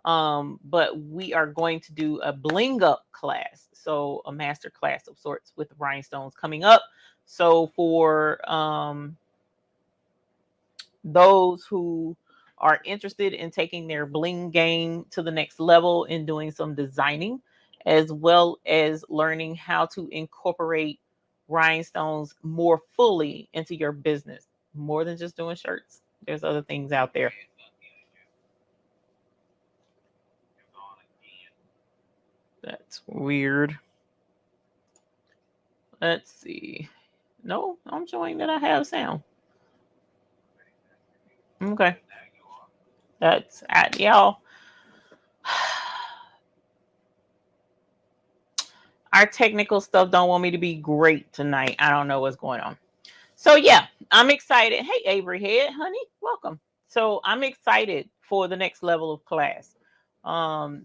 But we are going to do a bling up class. So a master class of sorts with rhinestones coming up. So for those who are interested in taking their bling game to the next level and doing some designing, as well as learning how to incorporate rhinestones more fully into your business, more than just doing shirts. There's other things out there. That's weird. Let's see. No, I'm showing that I have sound. Okay. That's at y'all. Our technical stuff don't want me to be great tonight. I don't know what's going on. So yeah, I'm excited. Hey, Avery Head, honey, welcome. So I'm excited for the next level of class.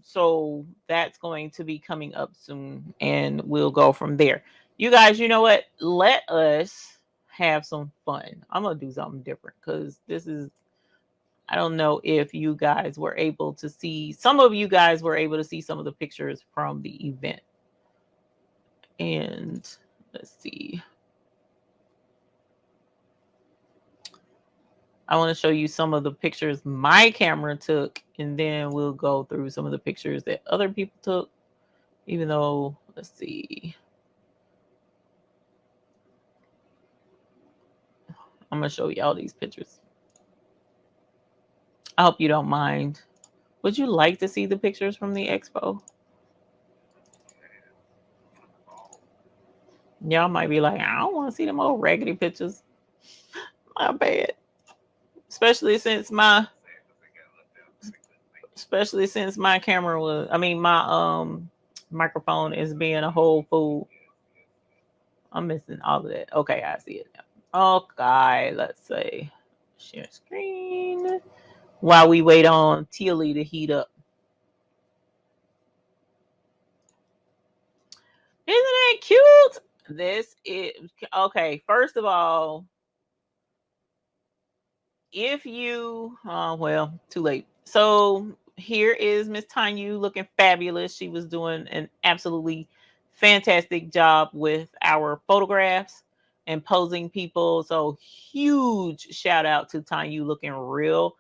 So that's going to be coming up soon, and we'll go from there. You guys, you know what? Let us have some fun. I'm gonna do something different because this is. I don't know if you guys were able to see. Some of you guys were able to see some of the pictures from the event, and let's see. I want to show you some of the pictures my camera took, and then we'll go through some of the pictures that other people took, even though, let's see. I'm going to show you all these pictures. I hope you don't mind. Would you like to see the pictures from the expo? Y'all might be like, I don't want to see them old raggedy pictures. My bad. Especially since my camera was, my microphone is being a whole fool. I'm missing all of that. Okay, I see it now. Okay, let's say share screen while we wait on Tilly to heat up. Isn't that cute? This is okay. First of all, if you, well, too late. So here is Miss Tanya looking fabulous. She was doing an absolutely fantastic job with our photographs and posing people. So huge shout out to Tanya looking real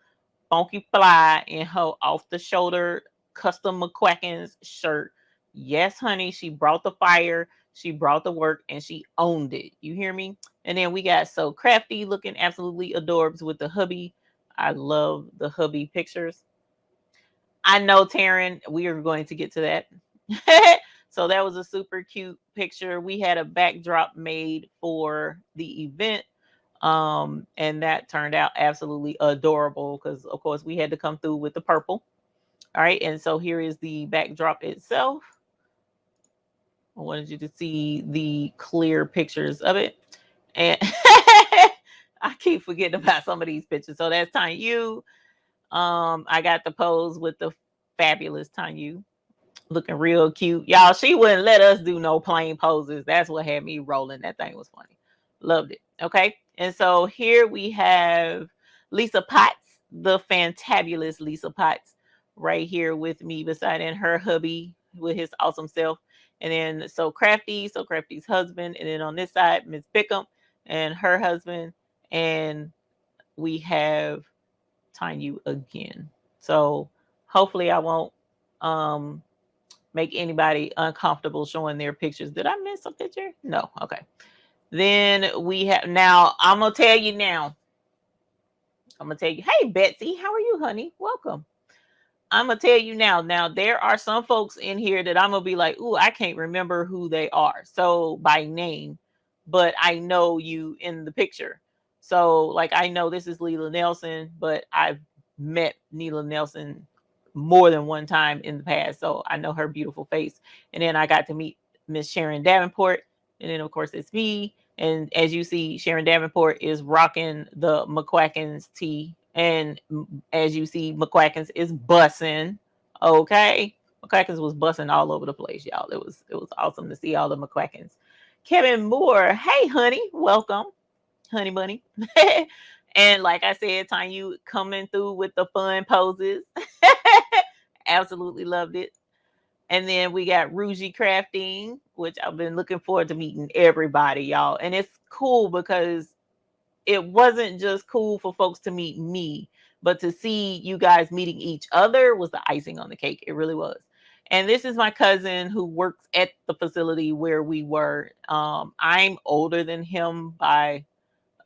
funky fly in her off the shoulder custom McQuacken's shirt. Yes, honey, she brought the fire, she brought the work, and she owned it. You hear me? And then we got So Crafty looking absolutely adorbs with the hubby. I love the hubby pictures. I know, Taryn, we are going to get to that. So that was a super cute picture. We had a backdrop made for the event. And that turned out absolutely adorable because, of course, we had to come through with the purple. All right. And so here is the backdrop itself. I wanted you to see the clear pictures of it. And I keep forgetting about some of these pictures. So that's Tanya. I got the pose with the fabulous Tanya looking real cute. Y'all, she wouldn't let us do no plain poses. That's what had me rolling. That thing was funny. Loved it. Okay. And so here we have Lisa Potts, the fantabulous Lisa Potts, right here with me beside and her hubby with his awesome self. And then So Crafty's husband. And then on this side, Miss Pickham and her husband. And we have Tanya again. So hopefully I won't make anybody uncomfortable showing their pictures. Did I miss a picture? No. Okay. Then we have, now I'm going to tell you now. I'm going to tell you, hey, Betsy, how are you, honey? Welcome. I'm going to tell you now. Now, there are some folks in here that I'm going to be like, ooh, I can't remember who they are. So by name, but I know you in the picture. So like, I know this is Leela Nelson, but I've met Neela Nelson more than one time in the past. So I know her beautiful face. And then I got to meet Miss Sharon Davenport. And then of course it's me. And as you see, Sharon Davenport is rocking the McQuacken's tee And as you see, McQuackins is bussing. Okay. McQuackins was bussing all over the place, y'all. It was awesome to see all the McQuackins. Kevin Moore, hey honey, welcome, honey bunny. And like I said, Tanya coming through with the fun poses. Absolutely loved it. And then we got Rougie Crafting, which I've been looking forward to meeting everybody, y'all. And it's cool because it wasn't just cool for folks to meet me, but to see you guys meeting each other was the icing on the cake. It really was. And this is my cousin who works at the facility where we were. I'm older than him by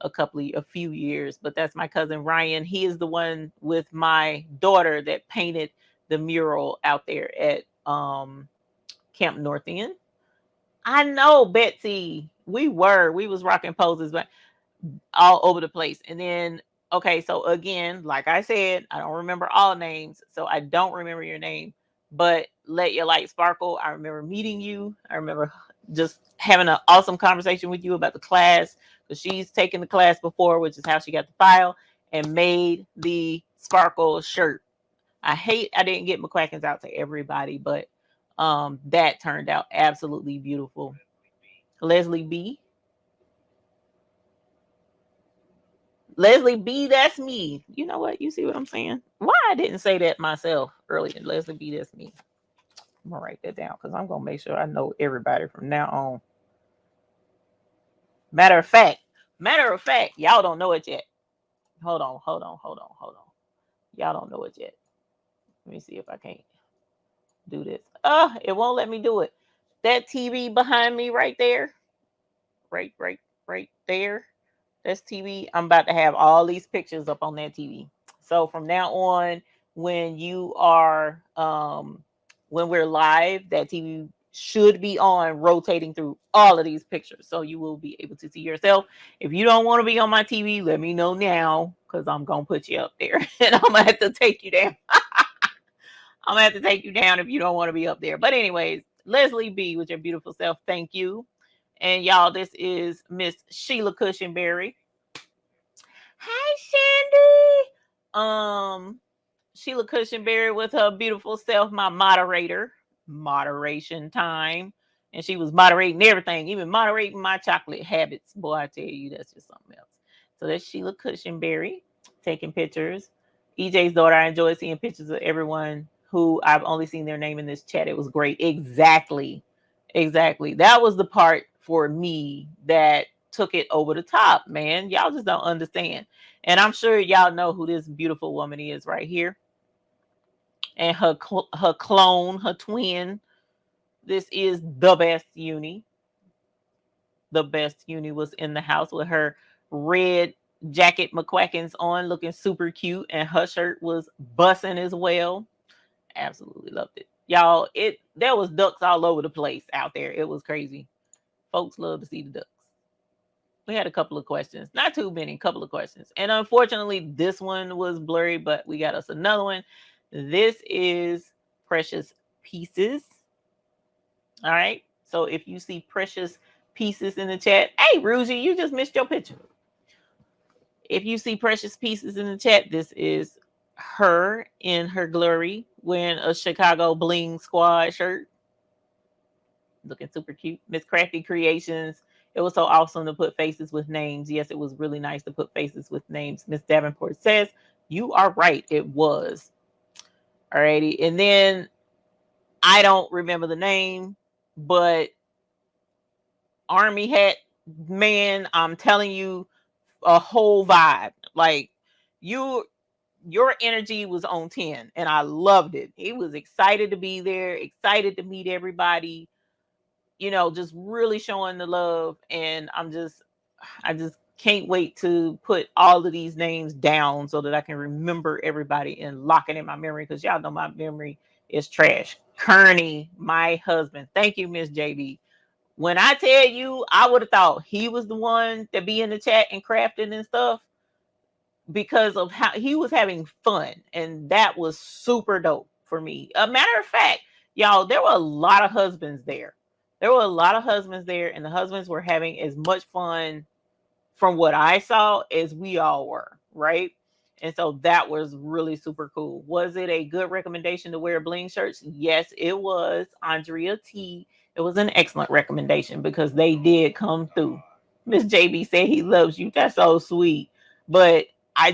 a few years, but that's my cousin Ryan. He is the one with my daughter that painted the mural out there at Camp North End. I know, Betsy. We was rocking poses, but all over the place. And then, okay, so again, like I said, I don't remember all names, so I don't remember your name, but Let Your Light Sparkle. I remember meeting you. I remember just having an awesome conversation with you about the class, because she's taken the class before, which is how she got the file and made the sparkle shirt. I didn't get McQuackins out to everybody, but that turned out absolutely beautiful. Leslie B. Leslie B, that's me. You know what? You see what I'm saying? Why I didn't say that myself earlier. Leslie B, that's me. I'm gonna write that down because I'm gonna make sure I know everybody from now on. Matter of fact, y'all don't know it yet. Hold on. Y'all don't know it yet. Let me see if I can't do this. It won't let me do it. That TV behind me right there, right there. That's TV. I'm about to have all these pictures up on that TV. So from now on, when you are when we're live, that TV should be on, rotating through all of these pictures. So you will be able to see yourself. If you don't want to be on my TV, let me know now, because I'm gonna put you up there and I'm gonna have to take you down. I'm gonna have to take you down if you don't want to be up there. But anyways, Leslie B with your beautiful self, thank you. And y'all, this is Miss Sheila Cushionberry. Hi, Shandy. Sheila Cushionberry with her beautiful self, my moderator. Moderation time. And she was moderating everything, even moderating my chocolate habits. Boy, I tell you, that's just something else. So that's Sheila Cushionberry taking pictures. EJ's daughter, I enjoyed seeing pictures of everyone who I've only seen their name in this chat. It was great. Exactly. That was the part for me that took it over the top, man. Y'all just don't understand. And I'm sure y'all know who this beautiful woman is right here. And her clone, her twin. This is the best uni. The best uni was in the house with her red jacket McQuackins on, looking super cute, and her shirt was bussing as well. Absolutely loved it. Y'all, there was ducks all over the place out there. It was crazy. Folks love to see the ducks. We had a couple of questions, not too many, couple of questions. And unfortunately, this one was blurry, but we got us another one. This is Precious Pieces. All right. So if you see Precious Pieces in the chat, hey, Rougie, you just missed your picture. If you see Precious Pieces in the chat, this is her in her glory wearing a Chicago Bling Squad shirt. Looking super cute. Miss Crafty Creations. It was so awesome to put faces with names. Yes, it was really nice to put faces with names. Miss Davenport says, you are right. It was. Alrighty. And then I don't remember the name, but Army Hat Man, I'm telling you, a whole vibe. Like your energy was on 10 and I loved it. He was excited to be there, excited to meet everybody, just really showing the love. And I just can't wait to put all of these names down so that I can remember everybody and lock it in my memory, because y'all know my memory is trash. Kearney, my husband. Thank you, Miss JB. When I tell you, I would have thought he was the one to be in the chat and crafting and stuff, because of how he was having fun. And that was super dope for me. A matter of fact, y'all, there were a lot of husbands there. And the husbands were having as much fun from what I saw as we all were, right? And so that was really super cool. Was it a good recommendation to wear bling shirts? Yes, it was. Andrea T. It was an excellent recommendation because they did come through. Miss JB said he loves you. That's so sweet. But I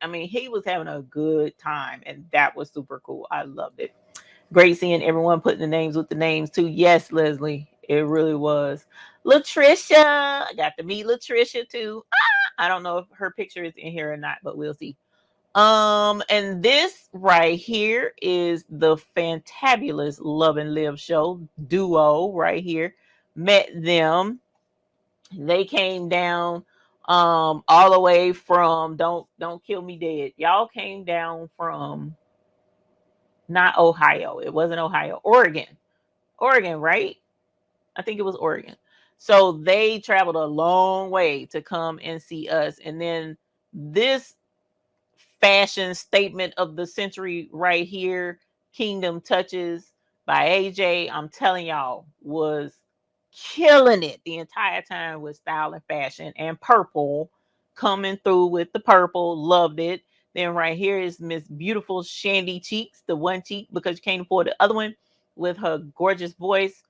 mean, he was having a good time and that was super cool. I loved it. Great seeing everyone putting the names with the names too. Yes, Leslie, it really was. Latricia, I got to meet Latricia too. I don't know if her picture is in here or not, but we'll see. And this right here is the fantabulous Love and Live show duo right here. Met them. They came down all the way from don't kill me dead. Y'all came down from not Ohio. It wasn't Ohio. Oregon. Oregon, right? I think it was Oregon. So they traveled a long way to come and see us. And then this fashion statement of the century right here, Kingdom Touches by AJ, I'm telling y'all, was killing it the entire time with style and fashion. And purple coming through with the purple, loved it. Then right here is Miss Beautiful Shandy Cheeks, the one cheek because you can't afford the other one, with her gorgeous voice.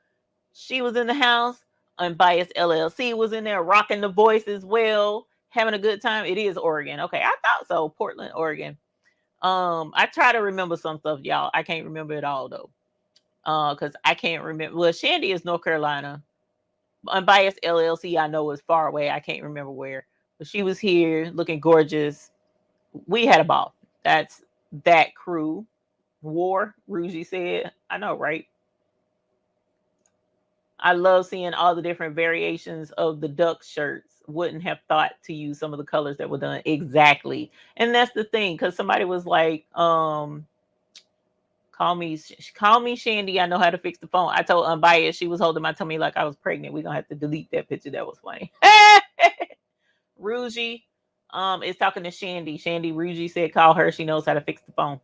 She was in the house. Unbiased LLC was in there rocking the voice as well, having a good time. It is Oregon. Okay, I thought so. Portland, Oregon. I try to remember some stuff, y'all. I can't remember it all though. Because I can't remember. Well, Shandy is North Carolina. Unbiased LLC, I know is far away. I can't remember where. But she was here looking gorgeous. We had a ball. That's that crew. War, Ruji said. I know, right? I love seeing all the different variations of the duck shirts. Wouldn't have thought to use some of the colors that were done exactly. And that's the thing, because somebody was like, call me Shandy. I know how to fix the phone. I told Unbiased, she was holding my tummy like I was pregnant. We're gonna have to delete that picture. That was funny. Ruji is talking to Shandy. Shandy Ruji said call her. She knows how to fix the phone.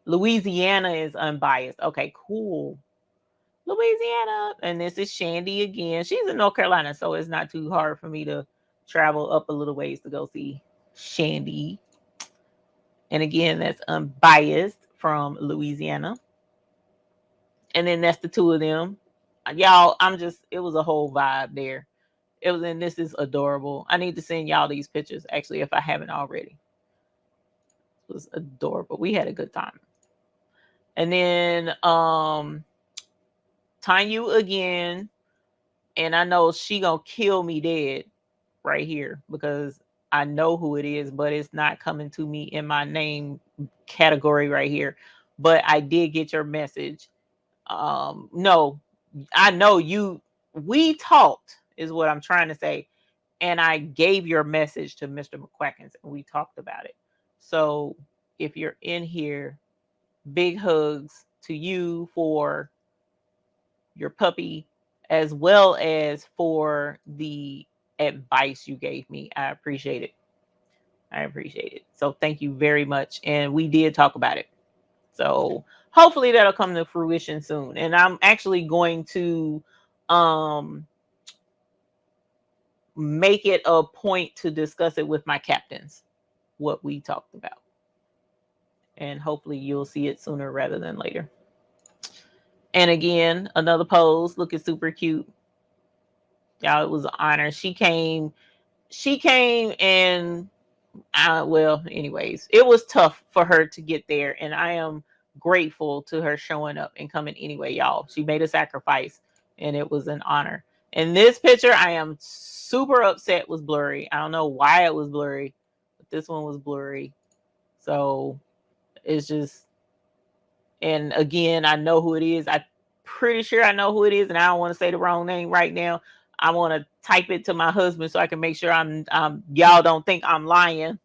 Louisiana is Unbiased. Okay, cool. Louisiana. And this is Shandy again. She's in North Carolina, so it's not too hard for me to travel up a little ways to go see Shandy. And again, that's Unbiased from Louisiana. And then that's the two of them. Y'all, it was a whole vibe there. It was, and this is adorable. I need to send y'all these pictures, actually, if I haven't already. It was adorable. We had a good time. And then Tanya again, and I know she gonna kill me dead right here because I know who it is, but it's not coming to me in my name category right here. But I did get your message. No, I know you. We talked, is what I'm trying to say, and I gave your message to Mr. McQuackins, and we talked about it. So if you're in here, big hugs to you for your puppy, as well as for the advice you gave me. I appreciate it. I appreciate it. So thank you very much. And we did talk about it. So hopefully that'll come to fruition soon. And I'm actually going to make it a point to discuss it with my captains, what we talked about. And hopefully you'll see it sooner rather than later. And again, another pose looking super cute. Y'all, it was an honor. She came and well, anyways, it was tough for her to get there, and I am grateful to her showing up and coming anyway, y'all. She made a sacrifice, and it was an honor. And this picture, I am super upset was blurry. I don't know why it was blurry, but this one was blurry. So it's just, and again, I know who it is. I'm pretty sure I know who it is, and I don't want to say the wrong name right now. I want to type it to my husband so I can make sure I'm y'all don't think I'm lying.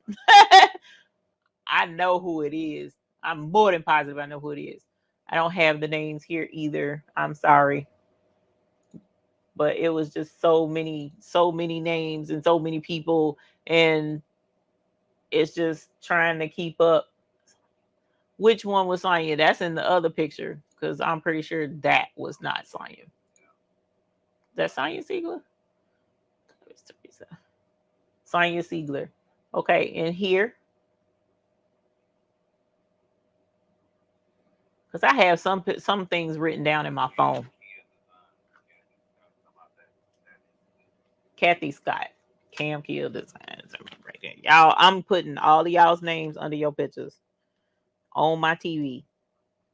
I know who it is. I'm more than positive I know who it is. I don't have the names here either. I'm sorry. But it was just so many names and so many people, and it's just trying to keep up. Which one was Sonya? That's in the other picture, because I'm pretty sure that was not Sonya. That Sonya Siegler? Sonya Siegler. Okay, and here because I have some things written down in my phone. Kathy Scott, Cam Kill Designs, right there. Y'all, I'm putting all of y'all's names under your pictures on my TV,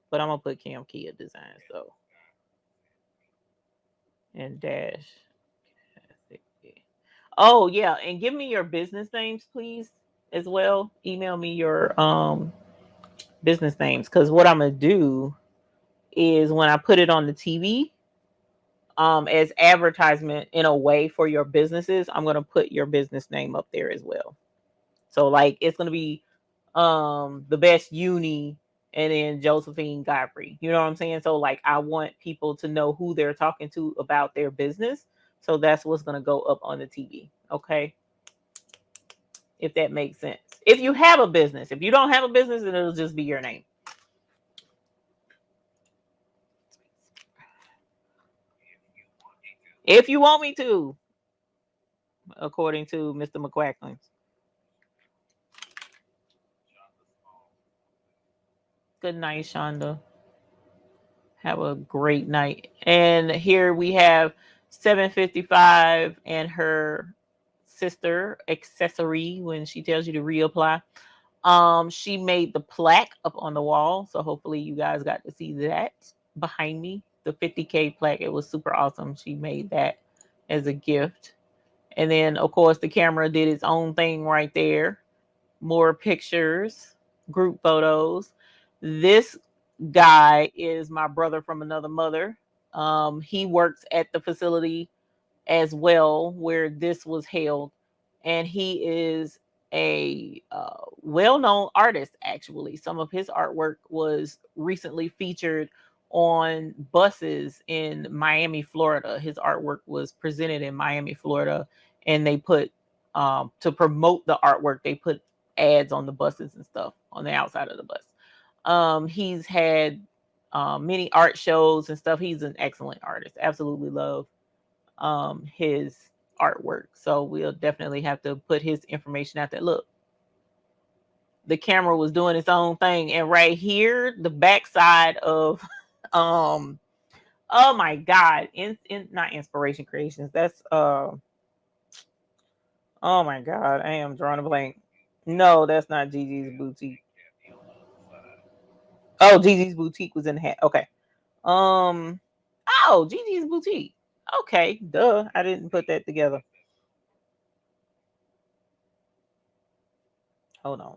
but I'm gonna put Cam Kill Designs though, and dash. Oh yeah, and give me your business names, please, as well. Email me your business names, because what I'm gonna do is when I put it on the TV, as advertisement in a way for your businesses, I'm gonna put your business name up there as well. So like it's gonna be the best uni and then Josephine Godfrey. You know what I'm saying? So like I want people to know who they're talking to about their business. So that's what's gonna go up on the TV. Okay. If that makes sense. If you have a business, if you don't have a business, then it'll just be your name. If you want me to, according to Mr. McQuackland. Good night, Shonda. Have a great night. And here we have 755 and her sister accessory when she tells you to reapply. She made the plaque up on the wall, so hopefully you guys got to see that behind me. The 50K plaque. It was super awesome. She made that as a gift. And then of course the camera did its own thing right there. More pictures, group photos. This guy is my brother from another mother. He works at the facility as well where this was held, and he is a well-known artist. Actually, some of his artwork was recently featured on buses in Miami, Florida. His artwork was presented in Miami, Florida, and they put to promote the artwork, they put ads on the buses and stuff on the outside of the bus. He's had many art shows and stuff. He's an excellent artist. Absolutely love his artwork. So we'll definitely have to put his information out there. Look, the camera was doing its own thing, and right here, the backside of oh my god, in not Inspiration Creations. That's oh my god, I am drawing a blank. No, that's not Gigi's Boutique. Oh, Gigi's Boutique was in the hat. Okay. Um. Oh, Gigi's Boutique. Okay, duh. I didn't put that together. Hold on.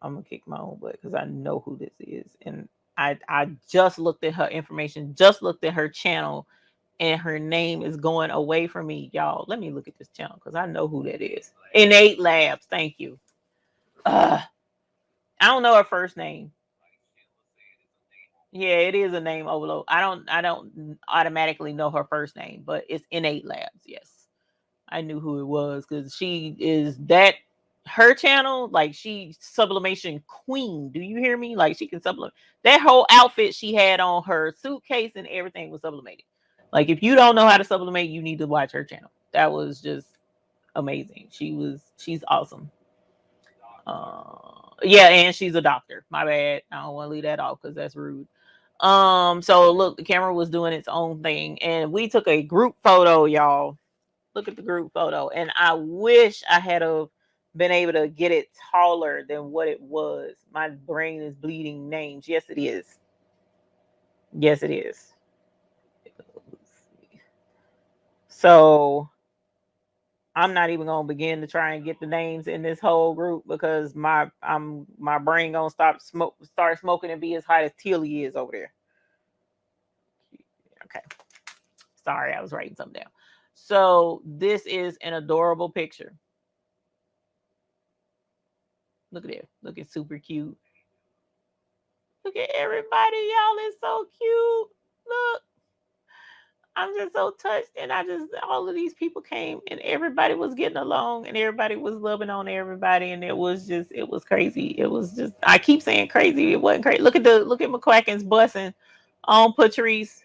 I'm gonna kick my own butt because I know who this is, and I just looked at her information, just looked at her channel, and her name is going away from me, y'all. Let me look at this channel because I know who that is. Innate Labs. Thank you. I don't know her first name. Yeah, it is a name overload. I don't automatically know her first name, but it's Innate Labs. Yes. I knew who it was because she is that her channel, like she sublimation queen. Do you hear me? Like she can sublimate. That whole outfit she had on, her suitcase and everything was sublimated. Like if you don't know how to sublimate, you need to watch her channel. That was just amazing. She's awesome. Yeah, and she's a doctor. My bad. I don't want to leave that off because that's rude. So look, the camera was doing its own thing, and we took a group photo, y'all. Look at the group photo, and I wish I had been able to get it taller than what it was. My brain is bleeding names. Yes, it is. Yes, it is. So I'm not even gonna begin to try and get the names in this whole group because my brain gonna start smoking and be as hot as Tilly is over there. Okay. Sorry, I was writing something down. So this is an adorable picture. Look at it. Look, it's super cute. Look at everybody, y'all. It's so cute. Look, I'm just so touched. And all of these people came and everybody was getting along and everybody was loving on everybody. And it was crazy. It was just, I keep saying crazy. It wasn't crazy. Look at McQuacken's busing on Patrice.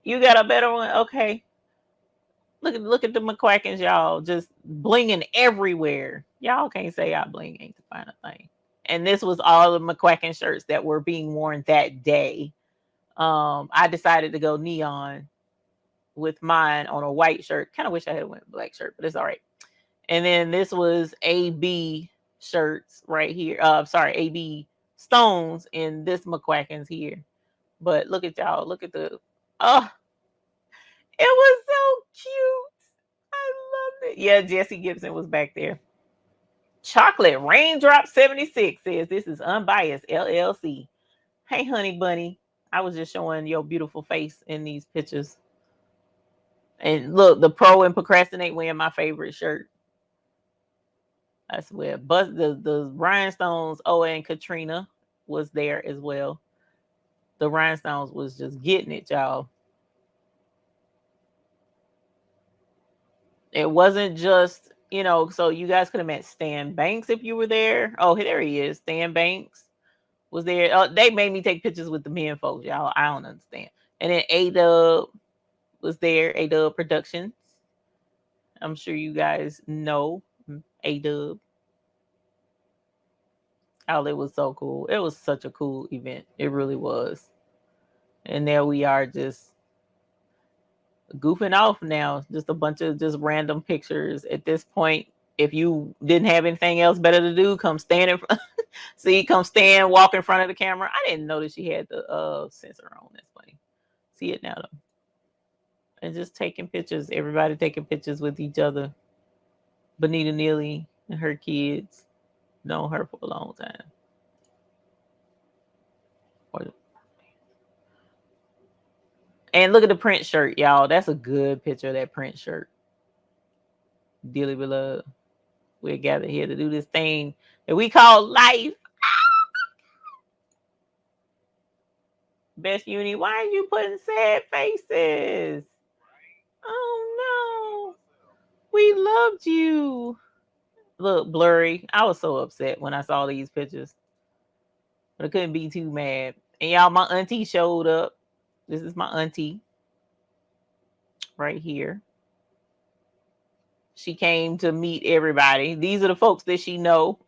You got a better one? Okay. Look at the McQuackens, y'all. Just blinging everywhere. Y'all can't say I bling ain't the final thing. And this was all the McQuackin shirts that were being worn that day. I decided to go neon with mine on a white shirt. Kind of wish I had went black shirt, but it's all right. And then this was AB shirts right here. Sorry, AB stones in this McQuackin's here. But look at y'all. Look at the oh, it was so cute. I loved it. Yeah, Jesse Gibson was back there. Chocolate Raindrop 76 says this is Unbiased LLC. Hey, honey bunny. I was just showing your beautiful face in these pictures. And look, the Pro and Procrastinate wearing my favorite shirt. I swear. But the rhinestones, oh, and Katrina was there as well. The rhinestones was just getting it, y'all. It wasn't just, you know, so you guys could have met Stan Banks if you were there. Oh, there he is. Stan Banks was there. Oh, they made me take pictures with the men folks, y'all. I don't understand. And then A-Dub was there. A-Dub Productions. I'm sure you guys know A-Dub. Oh, it was so cool. It was such a cool event. It really was. And there we are just goofing off now. Just a bunch of just random pictures. At this point, if you didn't have anything else better to do, come stand in front. See, come stand, walk in front of the camera. I didn't notice she had the sensor on. That's funny. See it now though. And just taking pictures. Everybody taking pictures with each other. Bonita Neely and her kids. Known her for a long time. And look at the print shirt, y'all. That's a good picture of that print shirt. Dearly beloved. We're gathered here to do this thing that we call life. Best Uni, why are you putting sad faces? Oh no. We loved you. Look, blurry. I was so upset when I saw these pictures. But I couldn't be too mad. And y'all, my auntie showed up. This is my auntie. Right here. She came to meet everybody. These are the folks that she know.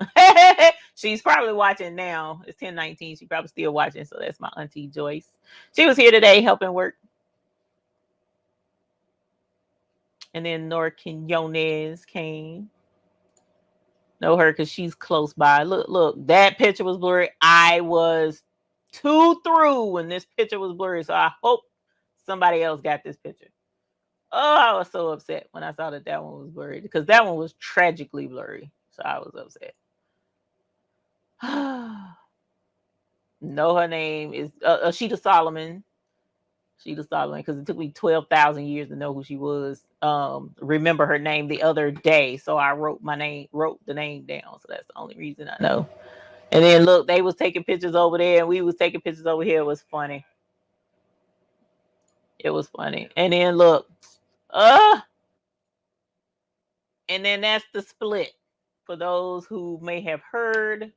She's probably watching now. It's 10:19. She's probably still watching. So that's my auntie Joyce. She was here today helping work. And then Nora Quinones came. Know her because she's close by. Look, that picture was blurry. I was too through when this picture was blurry. So I hope somebody else got this picture. Oh, I was so upset when I saw that one was blurry because that one was tragically blurry. So I was upset. No, her name is Ashita Solomon. Ashita Solomon, because it took me 12,000 years to know who she was. Remember her name the other day, so I wrote the name down. So that's the only reason I know. And then look, they was taking pictures over there, and we was taking pictures over here. It was funny. It was funny. And then look, and then that's the split. For those who may have heard,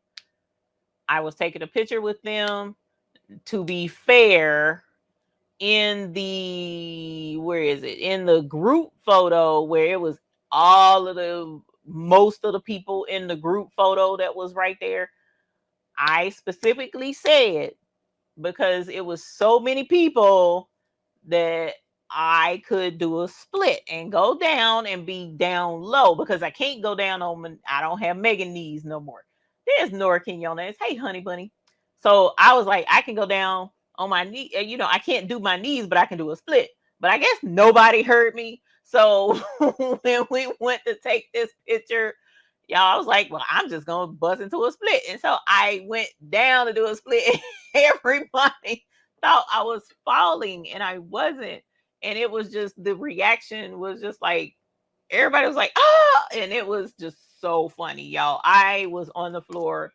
I was taking a picture with them. To be fair, in the in the group photo where it was most of the people in the group photo that was right there, I specifically said, because it was so many people, that I could do a split and go down and be down low, because I can't go down I don't have Megan knees no more. There's Nora Quinones. Hey, honey bunny. So I was like, I can go down on my knee. You know, I can't do my knees, but I can do a split. But I guess nobody heard me. So when we went to take this picture, y'all, I was like, well, I'm just going to bust into a split. And so I went down to do a split. Everybody thought I was falling, and I wasn't. And it was just, the reaction was just like, everybody was like, ah, and it was just so funny, y'all. I was on the floor.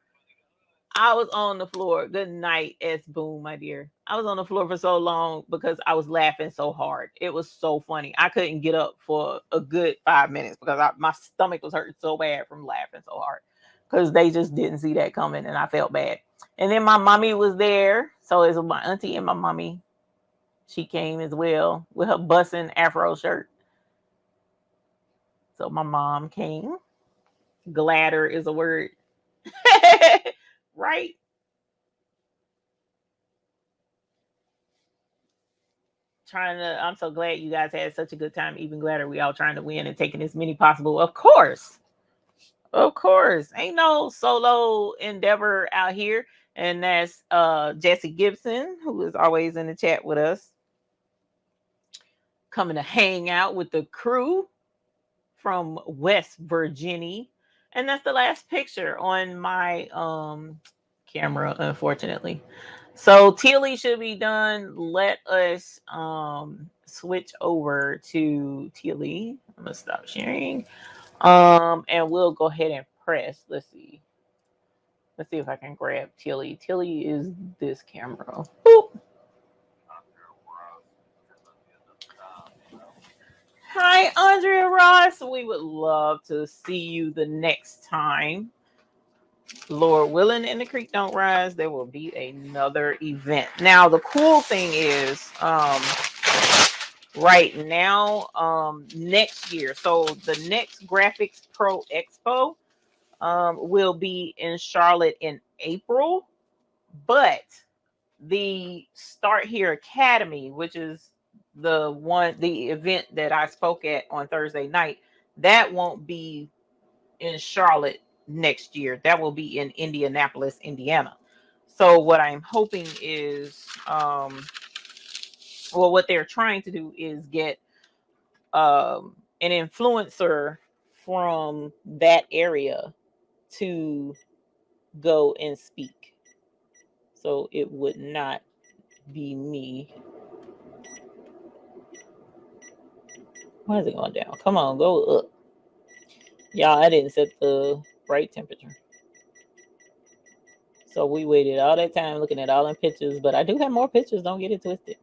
Good night, S Boom, my dear. I was on the floor for so long because I was laughing so hard. It was so funny. I couldn't get up for a good 5 minutes because my stomach was hurting so bad from laughing so hard, because they just didn't see that coming, and I felt bad. And then my mommy was there. So it was my auntie and my mommy. She came as well with her bussin' afro shirt. So my mom came. Gladder is a word. right? I'm so glad you guys had such a good time. Even gladder we all trying to win and taking as many possible. Of course. Ain't no solo endeavor out here. And that's Jesse Gibson, who is always in the chat with us, coming to hang out with the crew from West Virginia. And that's the last picture on my camera, unfortunately. So Tilly should be done. Let us switch over to Tilly. I'm gonna stop sharing. And we'll go ahead and press. Let's see if I can grab Tilly. Tilly is this camera. Boop. Hi, Andrea Ross. We would love to see you the next time. Lord willing and the creek don't rise, there will be another event. Now, the cool thing is, right now, next year, so the next Graphics Pro Expo will be in Charlotte in April, but the Start Here Academy, which is the event that I spoke at on Thursday night, that won't be in Charlotte next year. That will be in Indianapolis, Indiana. So what I'm hoping is, what they're trying to do is get an influencer from that area to go and speak. So it would not be me. Why is it going down? Come on, go up. Y'all, I didn't set the right temperature. So we waited all that time looking at all them pictures, but I do have more pictures. Don't get it twisted.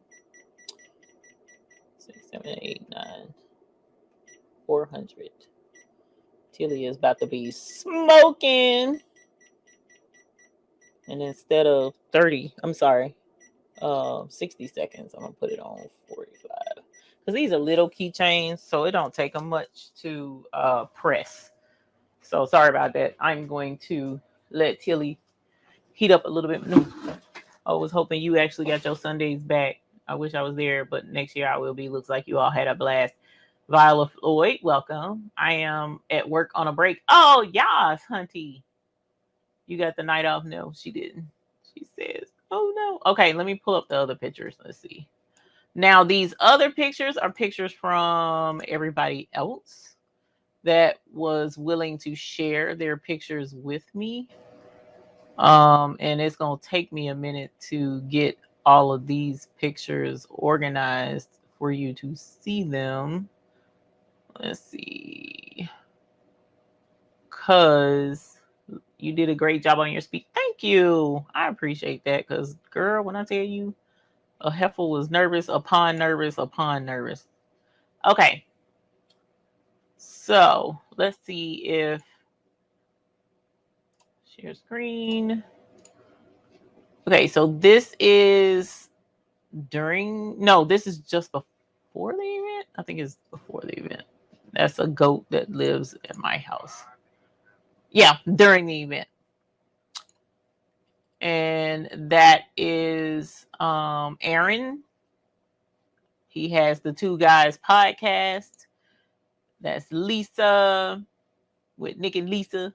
6, 7, 8, 9, 400. Tilly is about to be smoking. And instead of 60 seconds, I'm gonna put it on 45. Because these are little keychains, so it don't take them much to press. So sorry about that. I'm going to let Tilly heat up a little bit. I was hoping you actually got your Sundays back. I wish I was there, but next year I will be. Looks like you all had a blast. Viola Floyd, welcome. I am at work on a break. Oh, yes, Hunty. You got the night off? No, she didn't. She says, oh, no. Okay, let me pull up the other pictures. Let's see. Now, these other pictures are pictures from everybody else that was willing to share their pictures with me. And it's going to take me a minute to get all of these pictures organized for you to see them. Let's see. Because you did a great job on your speech. Thank you. I appreciate that. Because, girl, when I tell you, a heifer was nervous upon nervous upon nervous. Okay. So, let's see if share screen. Okay, so this is this is just before the event. I think it's before the event. That's a goat that lives at my house. Yeah, during the event. And that is Aaron. He has the Two Guys podcast. That's Lisa with Nick and Lisa.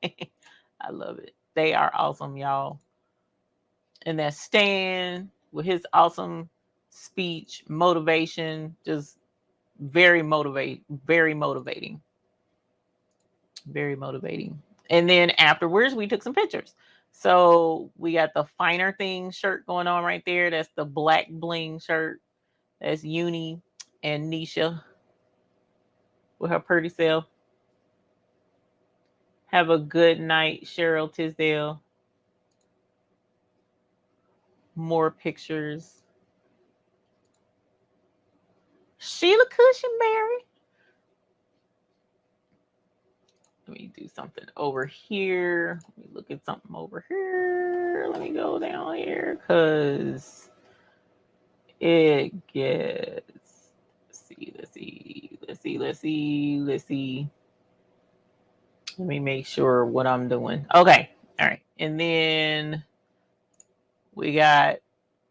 I love it. They are awesome, y'all. And that's Stan with his awesome speech, motivation, just very motivating. Very motivating. And then afterwards, we took some pictures. So we got the Finer Things shirt going on right there. That's the black bling shirt. That's Uni and Nisha with her pretty self. Have a good night, Cheryl Tisdale. More pictures. Sheila Cushionberry. Let me do something over here. Let me look at something over here. Let me go down here because it gets. Let's see. Let me make sure what I'm doing. Okay. All right. And then we got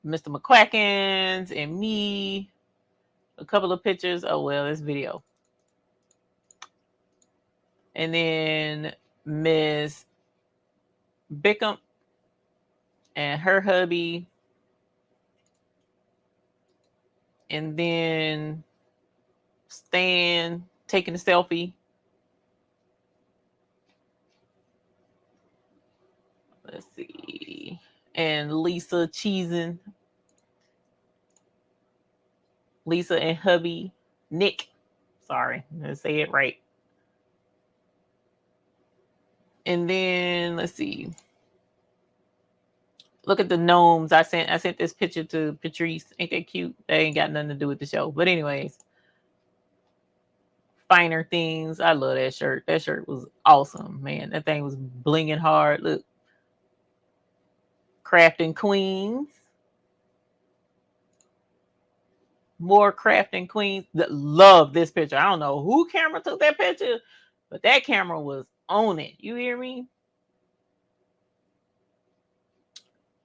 Mr. McQuackins and me. A couple of pictures. Oh, well, it's video. And then Miss Bickham and her hubby. And then Stan taking a selfie. Let's see. And Lisa cheesing. Lisa and hubby Nick. Sorry, I'm gonna say it right. And then let's see. Look at the gnomes. I sent this picture to Patrice. Ain't that cute? That ain't got nothing to do with the show. But anyways, Finer Things. I love that shirt. That shirt was awesome, man. That thing was blinging hard. Look. Crafting Queens. More Crafting Queens. Love this picture. I don't know who camera took that picture, but that camera was on it. You hear me?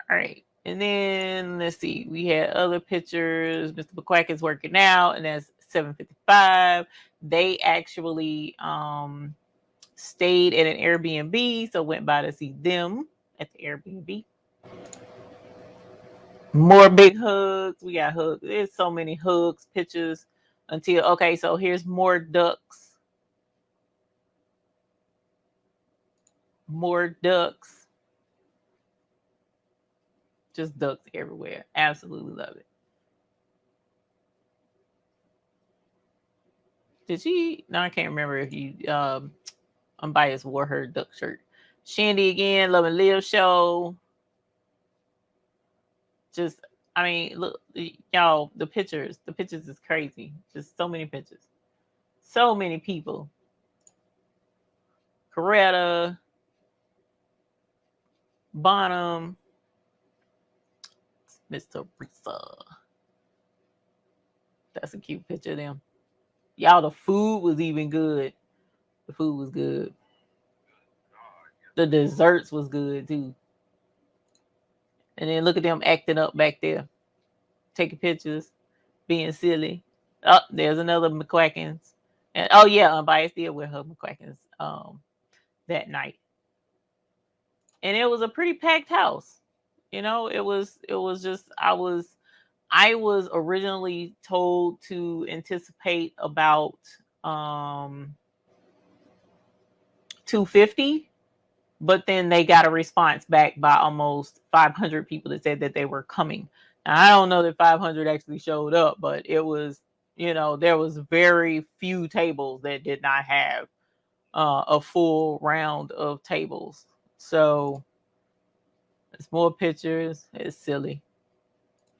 All right. And then let's see. We had other pictures. Mr. McQuack is working out, and that's 7:55. They actually stayed at an Airbnb, so went by to see them at the Airbnb. More big hugs. We got hugs. There's so many hugs, pictures until okay. So here's more ducks. More ducks. Just ducks everywhere. Absolutely love it. Did she? No, I can't remember if you Unbiased wore her duck shirt. Shandy again, Love and Live show. Just I mean, look, y'all, the pictures is crazy. Just so many pictures. So many people. Coretta, Bonham, Mr. Risa. That's a cute picture of them. Y'all, the food was even good. The food was good. The desserts was good too. And then look at them acting up back there. Taking pictures, being silly. Oh, there's another McQuackins. And oh yeah, Unbiased did with her McQuackins that night. And it was a pretty packed house. You know, it was just I was originally told to anticipate about 250, but then they got a response back by almost 500 people that said that they were coming. Now, I don't know that 500 actually showed up, but it was, you know, there was very few tables that did not have a full round of tables. So it's more pictures. It's silly.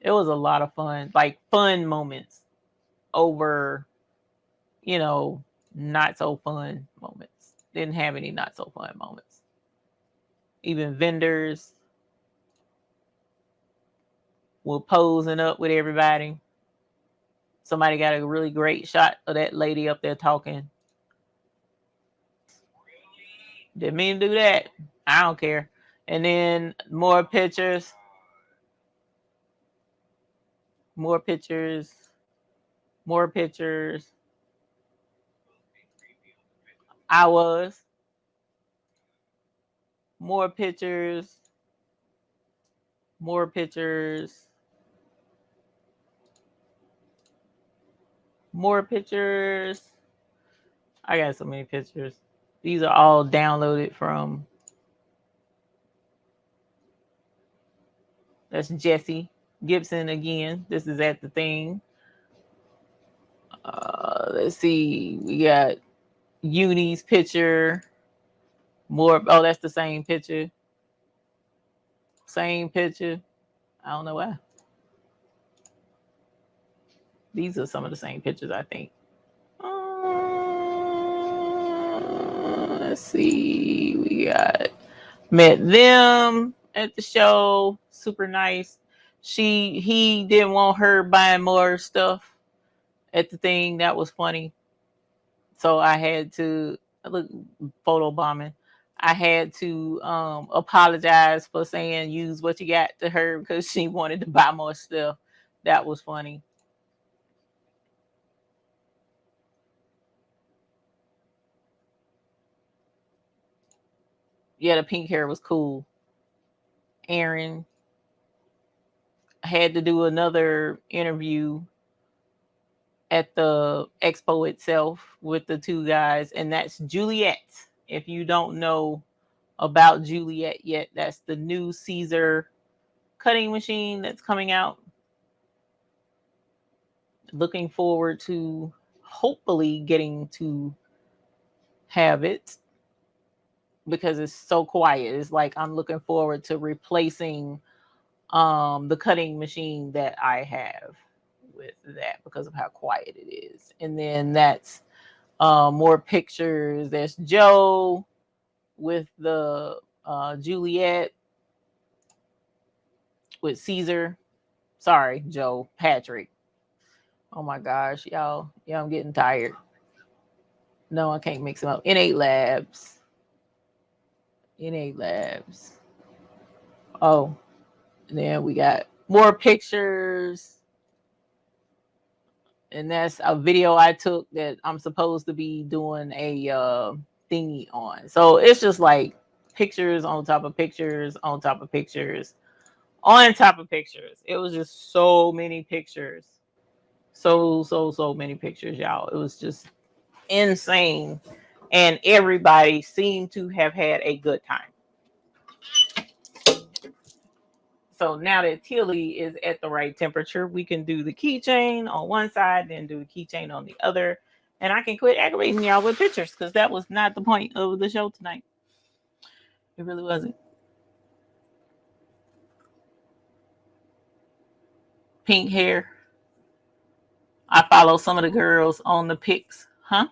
It was a lot of fun, like fun moments over, you know, not so fun moments. Didn't have any not so fun moments. Even vendors were posing up with everybody. Somebody got a really great shot of that lady up there talking. Didn't mean to do that. I don't care. And then more pictures. More pictures. More pictures. I was. More pictures. More pictures. More pictures. I got so many pictures. These are all downloaded from. That's Jesse Gibson again. This is at the thing. Let's see. We got Uni's picture. More. Oh, that's the same picture. Same picture. I don't know why. These are some of the same pictures, I think. Let's see. We got met them at the show. Super nice. He didn't want her buying more stuff at the thing. That was funny. So I had to look photo bombing. I had to apologize for saying use what you got to her because she wanted to buy more stuff. That was funny. Yeah, the pink hair was cool. Aaron had to do another interview at the expo itself with the two guys, and that's Juliet. If you don't know about Juliet yet, that's the new Caesar cutting machine that's coming out. Looking forward to hopefully getting to have it because it's so quiet. It's like I'm looking forward to replacing the cutting machine that I have with that because of how quiet it is. And then that's more pictures. There's Joe with the Juliet with Caesar. Sorry, Joe, Patrick. Oh my gosh, y'all. Yeah, I'm getting tired. No, I can't mix them up. Innate Labs. Innate Labs. Oh, and then we got more pictures. And that's a video I took that I'm supposed to be doing a thingy on. So it's just like pictures on top of pictures on top of pictures on top of pictures. It was just so many pictures. So many pictures, y'all. It was just insane. And everybody seemed to have had a good time. So now that Tilly is at the right temperature, we can do the keychain on one side, then do the keychain on the other. And I can quit aggravating y'all with pictures because that was not the point of the show tonight. It really wasn't. Pink hair. I follow some of the girls on the pics. Huh?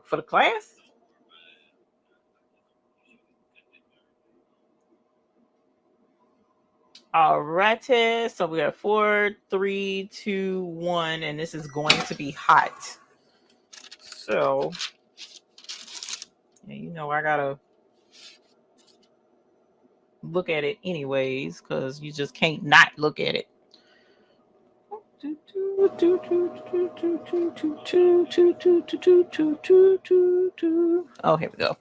For the class? All right, so we have 4, 3, 2, 1, and this is going to be hot. So, yeah, you know, I gotta look at it anyways, because you just can't not look at it. Oh, here we go.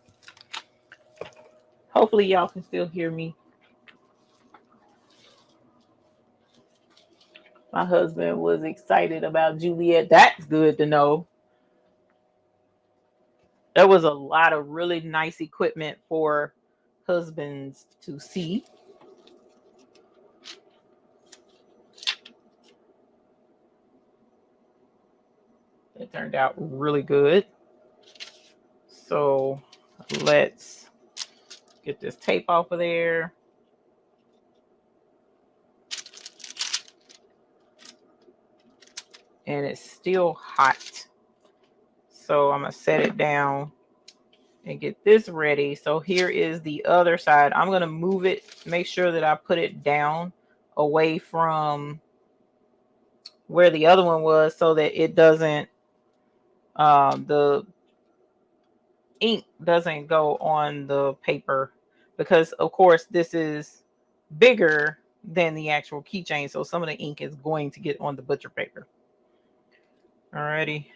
Hopefully, y'all can still hear me. My husband was excited about Juliet. That's good to know. There was a lot of really nice equipment for husbands to see. It turned out really good. So let's get this tape off of there. And it's still hot. So I'm going to set it down and get this ready. So here is the other side. I'm going to move it, make sure that I put it down away from where the other one was so that it doesn't, the ink doesn't go on the paper because of course this is bigger than the actual keychain. So some of the ink is going to get on the butcher paper. Alrighty.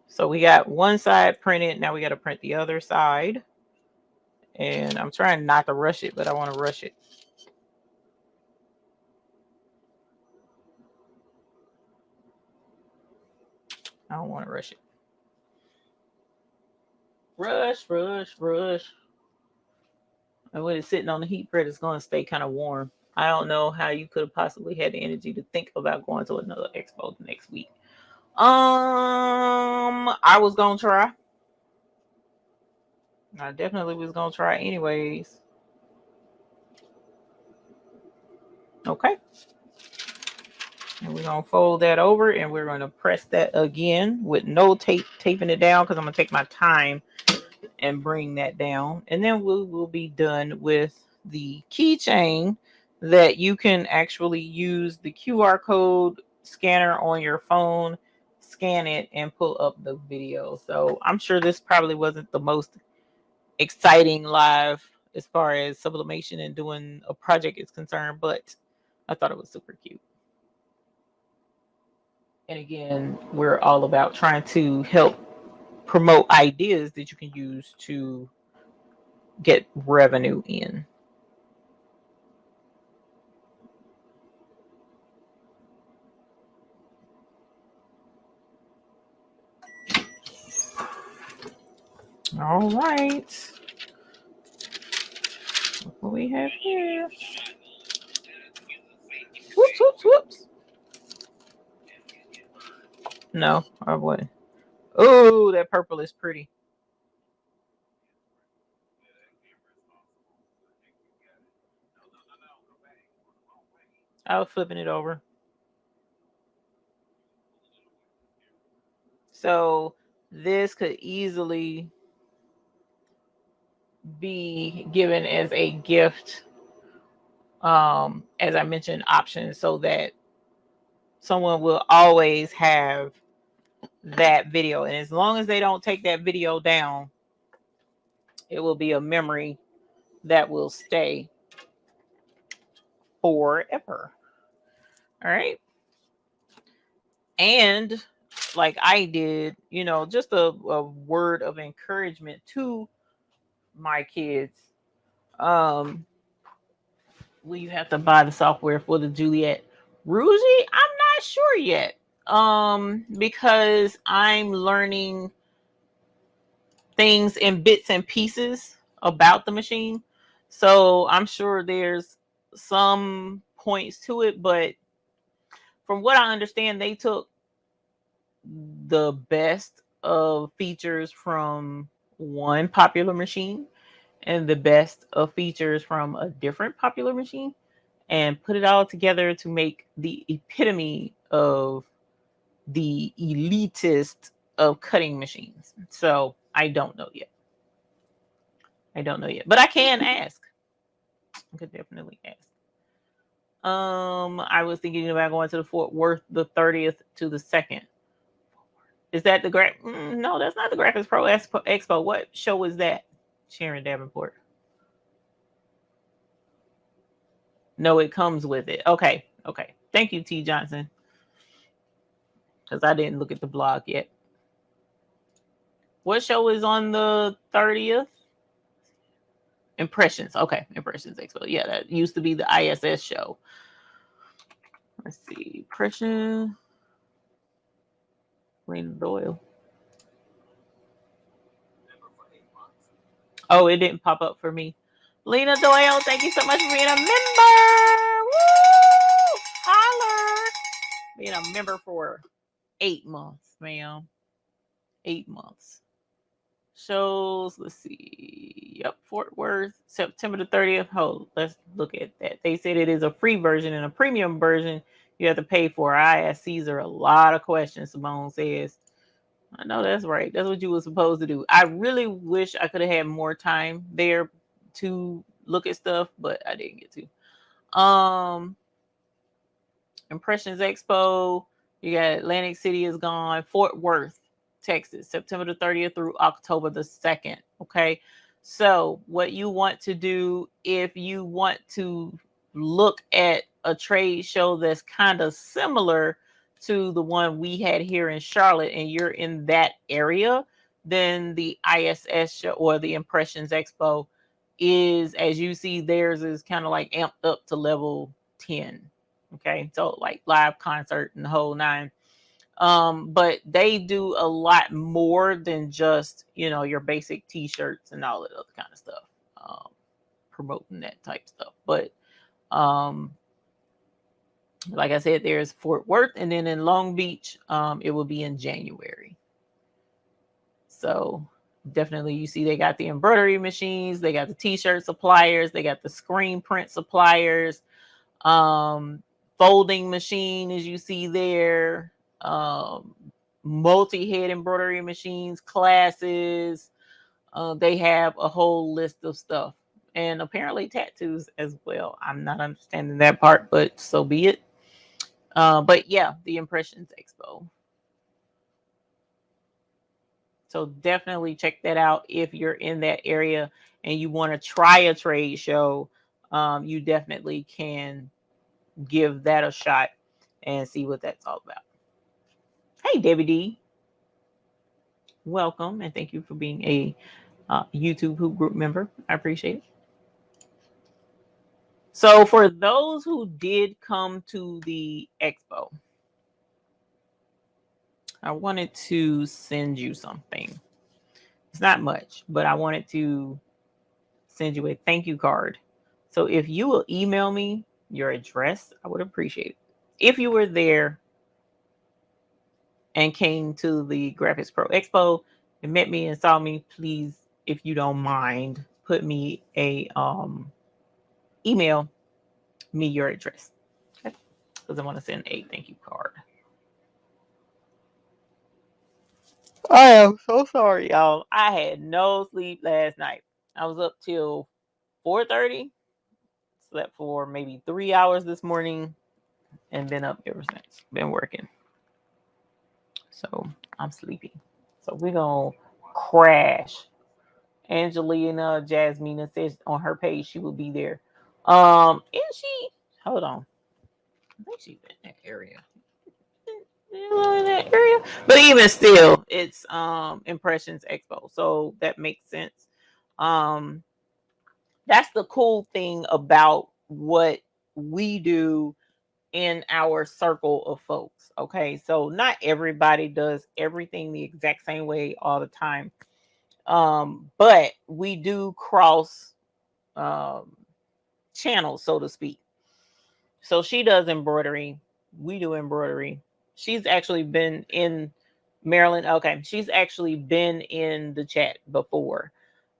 So we got one side printed. Now we got to print the other side. And I'm trying not to rush it, but I want to rush it. I don't want to rush it. Rush, rush, rush. And when it's sitting on the heat press, it's going to stay kind of warm. I don't know how you could have possibly had the energy to think about going to another expo next week. I was going to try. I definitely was going to try anyways. Okay. And we're going to fold that over and we're going to press that again with no taping it down because I'm going to take my time and bring that down. And then we will be done with the keychain. that you can actually use the QR code scanner on your phone, scan it, and pull up the video. So I'm sure this probably wasn't the most exciting live as far as sublimation and doing a project is concerned, but I thought it was super cute. And again, we're all about trying to help promote ideas that you can use to get revenue in. All right. What we have here? Whoops, whoops, whoops. No, I wouldn't. Oh, that purple is pretty. I was flipping it over. So this could easily be given as a gift, as I mentioned, options, so that someone will always have that video. And as long as they don't take that video down, it will be a memory that will stay forever. All right. And like I did, you know, just a word of encouragement to my kids. Will you have to buy the software for the Juliet Rouge? I'm not sure yet. Because I'm learning things in bits and pieces about the machine. So I'm sure there's some points to it, but from what I understand, they took the best of features from one popular machine and the best of features from a different popular machine and put it all together to make the epitome of the elitist of cutting machines. So I don't know yet. I don't know yet, but I can ask. I could definitely ask. I was thinking about going to the Fort Worth the 30th to the 2nd. Is that the no, that's not the Graphics Pro Expo. What show is that? Sharon Davenport. No, it comes with it. Okay. Okay. Thank you, T. Johnson. Because I didn't look at the blog yet. What show is on the 30th? Impressions. Okay. Impressions Expo. Yeah, that used to be the ISS show. Let's see. Impression. Lena Doyle. Oh, it didn't pop up for me. Lena Doyle, thank you so much for being a member. Woo! Holler. Being a member for 8 months, ma'am. 8 months. Shows, let's see. Yep, Fort Worth, September the 30th. Oh, let's look at that. They said it is a free version and a premium version you have to pay for. I asked Caesar a lot of questions, Simone says. I know that's right. That's what you were supposed to do. I really wish I could have had more time there to look at stuff, but I didn't get to. Impressions Expo. You got Atlantic City is gone. Fort Worth, Texas, September the 30th through October the 2nd. Okay. So what you want to do if you want to look at a trade show that's kind of similar to the one we had here in Charlotte and you're in that area, then the ISS show or the Impressions Expo is, as you see, theirs is kind of like amped up to level 10. Okay, so like live concert and the whole nine. But they do a lot more than just, you know, your basic t-shirts and all that other kind of stuff, promoting that type stuff. But like I said, there's Fort Worth, and then in Long Beach, it will be in January. So definitely, you see they got the embroidery machines, they got the t-shirt suppliers, they got the screen print suppliers, folding machine, as you see there, multi-head embroidery machines, classes. They have a whole list of stuff. and apparently tattoos as well. I'm not understanding that part, but so be it. But yeah, the Impressions Expo. So definitely check that out if you're in that area and you want to try a trade show. You definitely can give that a shot and see what that's all about. Hey, Debbie D, welcome and thank you for being a YouTube Hoop Group member. I appreciate it. So for those who did come to the expo, I wanted to send you something. It's not much, but I wanted to send you a thank you card. So if you will email me your address, I would appreciate it. If you were there and came to the Graphics Pro Expo and met me and saw me, please, if you don't mind, put me a email me your address. Okay? Because I want to send a thank you card. I am so sorry, y'all. I had no sleep last night. I was up till 4:30, slept for maybe 3 hours this morning, and been up ever since. Been working. So I'm sleepy. So we're gonna crash. Angelina Jasmina says on her page she will be there. And she hold on. I think she's in that area. In that area. But even still, it's Impressions Expo. So that makes sense. Um that's the cool thing about what we do in our circle of folks. Okay. So not everybody does everything the exact same way all the time. But we do cross um channels, so to speak. So she does embroidery. We do embroidery. She's actually been in Maryland. Okay. She's actually been in the chat before,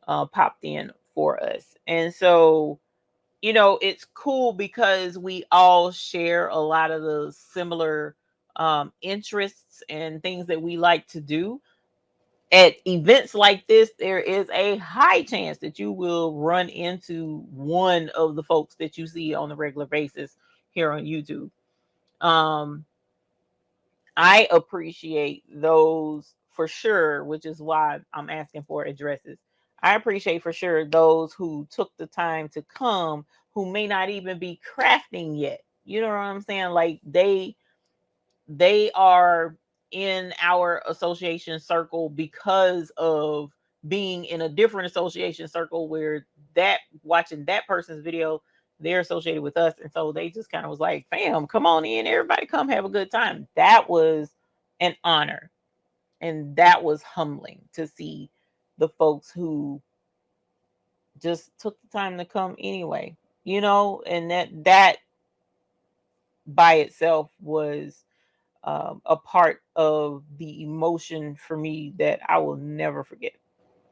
popped in for us. And so it's cool because we all share a lot of the similar interests and things that we like to do. At events like this, there is a high chance that you will run into one of the folks that you see on a regular basis here on YouTube. Um, I appreciate those for sure, which is why I'm asking for addresses. I appreciate for sure those who took the time to come who may not even be crafting yet. You know what I'm saying? Like they are in our association circle because of being in a different association circle where that watching that person's video, they're associated with us. And so they just kind of was like, fam, come on in, everybody come have a good time. That was an honor. And that was humbling to see the folks who just took the time to come anyway, and that by itself was a part of the emotion for me that I will never forget,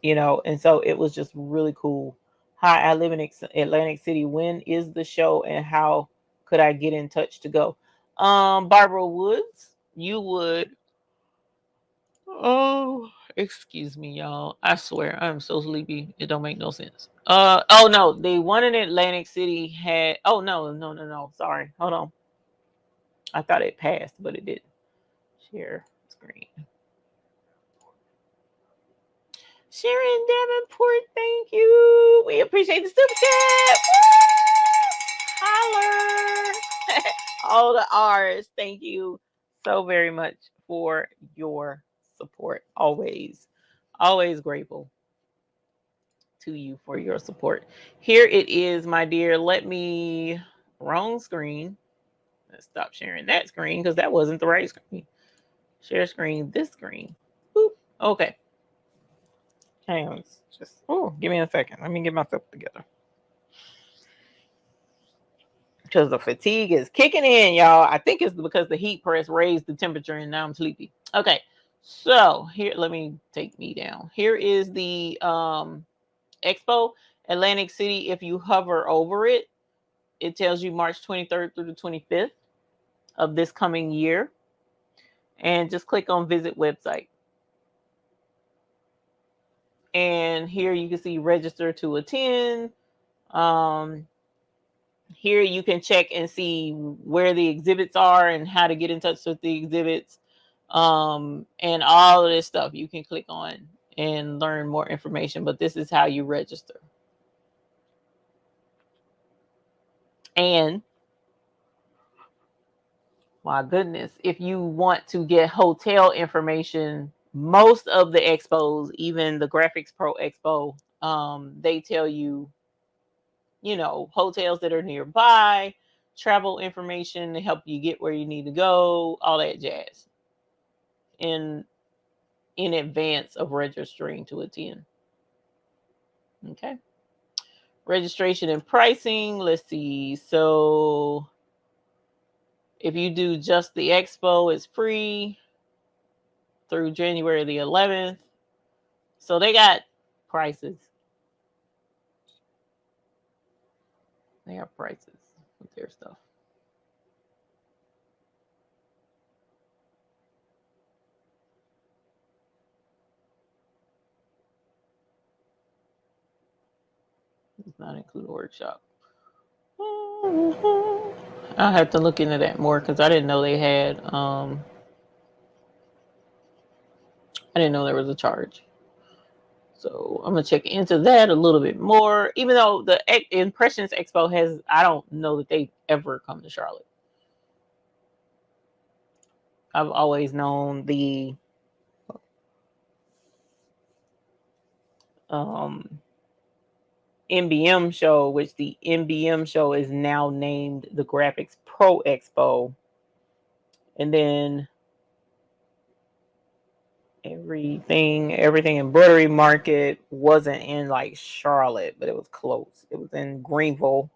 and so it was just really cool. Hi, I live in Atlantic City. When is the show and how could I get in touch to go? Barbara Woods, you would. Oh, excuse me, y'all. I swear I'm so sleepy. It don't make no sense. Oh no, the one in Atlantic City had. Oh no. Sorry, hold on. I thought it passed, but it didn't. Share screen. Sharon Davenport, thank you. We appreciate the super chat. Holler. All the R's. Thank you so very much for your support. Always grateful to you for your support. Here it is, my dear. Wrong screen. Let's stop sharing that screen because that wasn't the right screen. Share screen, this screen. Boop. Okay. Hang on. Give me a second. Let me get myself together. Because the fatigue is kicking in, y'all. I think it's because the heat press raised the temperature and now I'm sleepy. Okay. So here, let me take me down. Here is the Expo, Atlantic City. If you hover over it, it tells you March 23rd through the 25th of this coming year. And just click on visit website. And here you can see register to attend. Here you can check and see where the exhibits are and how to get in touch with the exhibits, and all of this stuff you can click on and learn more information. But this is how you register. And my goodness, if you want to get hotel information, most of the expos, even the Graphics Pro Expo, they tell you, hotels that are nearby, travel information to help you get where you need to go, all that jazz in advance of registering to attend. Okay. Registration and pricing. Let's see. So if you do just the expo, it's free through January the 11th. So they got prices. They have prices with their stuff. Does not include a workshop. I'll have to look into that more because I didn't know they had. I didn't know there was a charge. So I'm gonna check into that a little bit more. Even though the Impressions Expo has, I don't know that they've ever come to Charlotte. I've always known the MBM show, which the MBM show is now named the Graphics Pro Expo. And then everything embroidery market wasn't in like Charlotte, but it was close. It was in Greenville.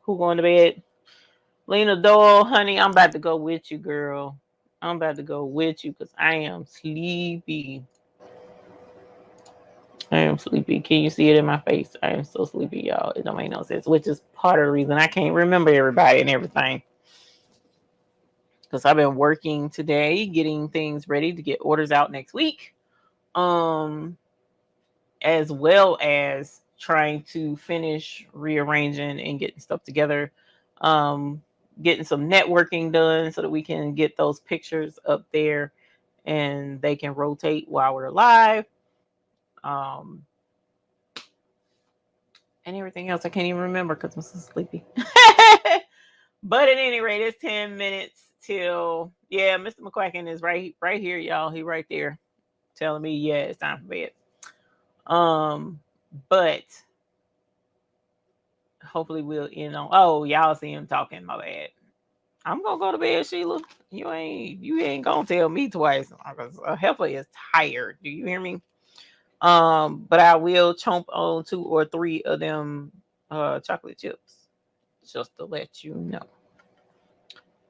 Who going to bed? Lena Doyle, honey, I'm about to go with you, girl. I'm about to go with you because I am sleepy. I am sleepy. Can you see it in my face? I am so sleepy, y'all. It don't make no sense, which is part of the reason I can't remember everybody and everything. Because I've been working today, getting things ready to get orders out next week. As well as trying to finish rearranging and getting stuff together. Getting some networking done so that we can get those pictures up there and they can rotate while we're live. And everything else I can't even remember because I'm so sleepy. But at any rate, it's 10 minutes till, yeah, Mr. McQuacken is right here, y'all. He right there telling me, yeah, it's time for bed. But hopefully we'll end on, oh, y'all see him talking, my bad. I'm gonna go to bed, Sheila. You ain't gonna tell me twice because a heifer is tired. Do you hear me? But I will chomp on 2 or 3 of them chocolate chips just to let you know.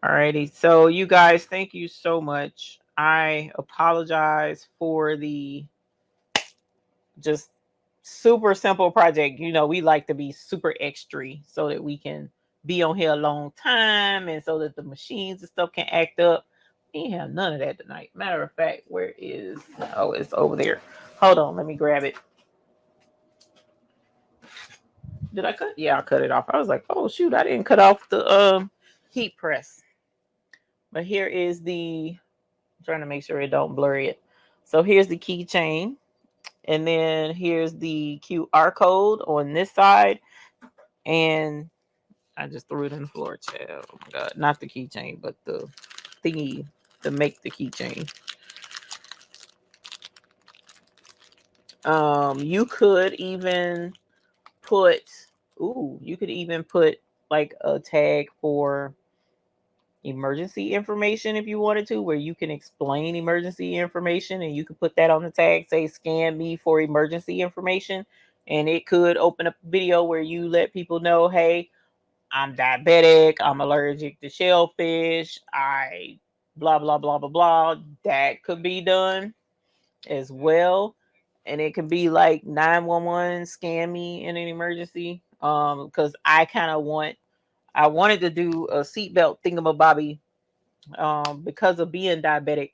Alrighty, so you guys, thank you so much. I apologize for the just super simple project. We like to be super extra so that we can be on here a long time and so that the machines and stuff can act up. We ain't have none of that tonight. Matter of fact, where is, oh, it's over there. Hold on, let me grab it. Did I cut? Yeah, I cut it off. I was like, oh shoot, I didn't cut off the heat press. But here is the, I'm trying to make sure it don't blur it. So here's the keychain. And then here's the QR code on this side. And I just threw it in the floor, child. Oh my God. Not the keychain, but the thingy to make the keychain. You could even put, like a tag for emergency information if you wanted to, where you can explain emergency information and you could put that on the tag, say scan me for emergency information, and it could open up a video where you let people know, hey, I'm diabetic, I'm allergic to shellfish, I blah blah blah blah blah. That could be done as well. And it could be like 911 scan me in an emergency. Because I wanted to do a seatbelt thingamabobby because of being diabetic.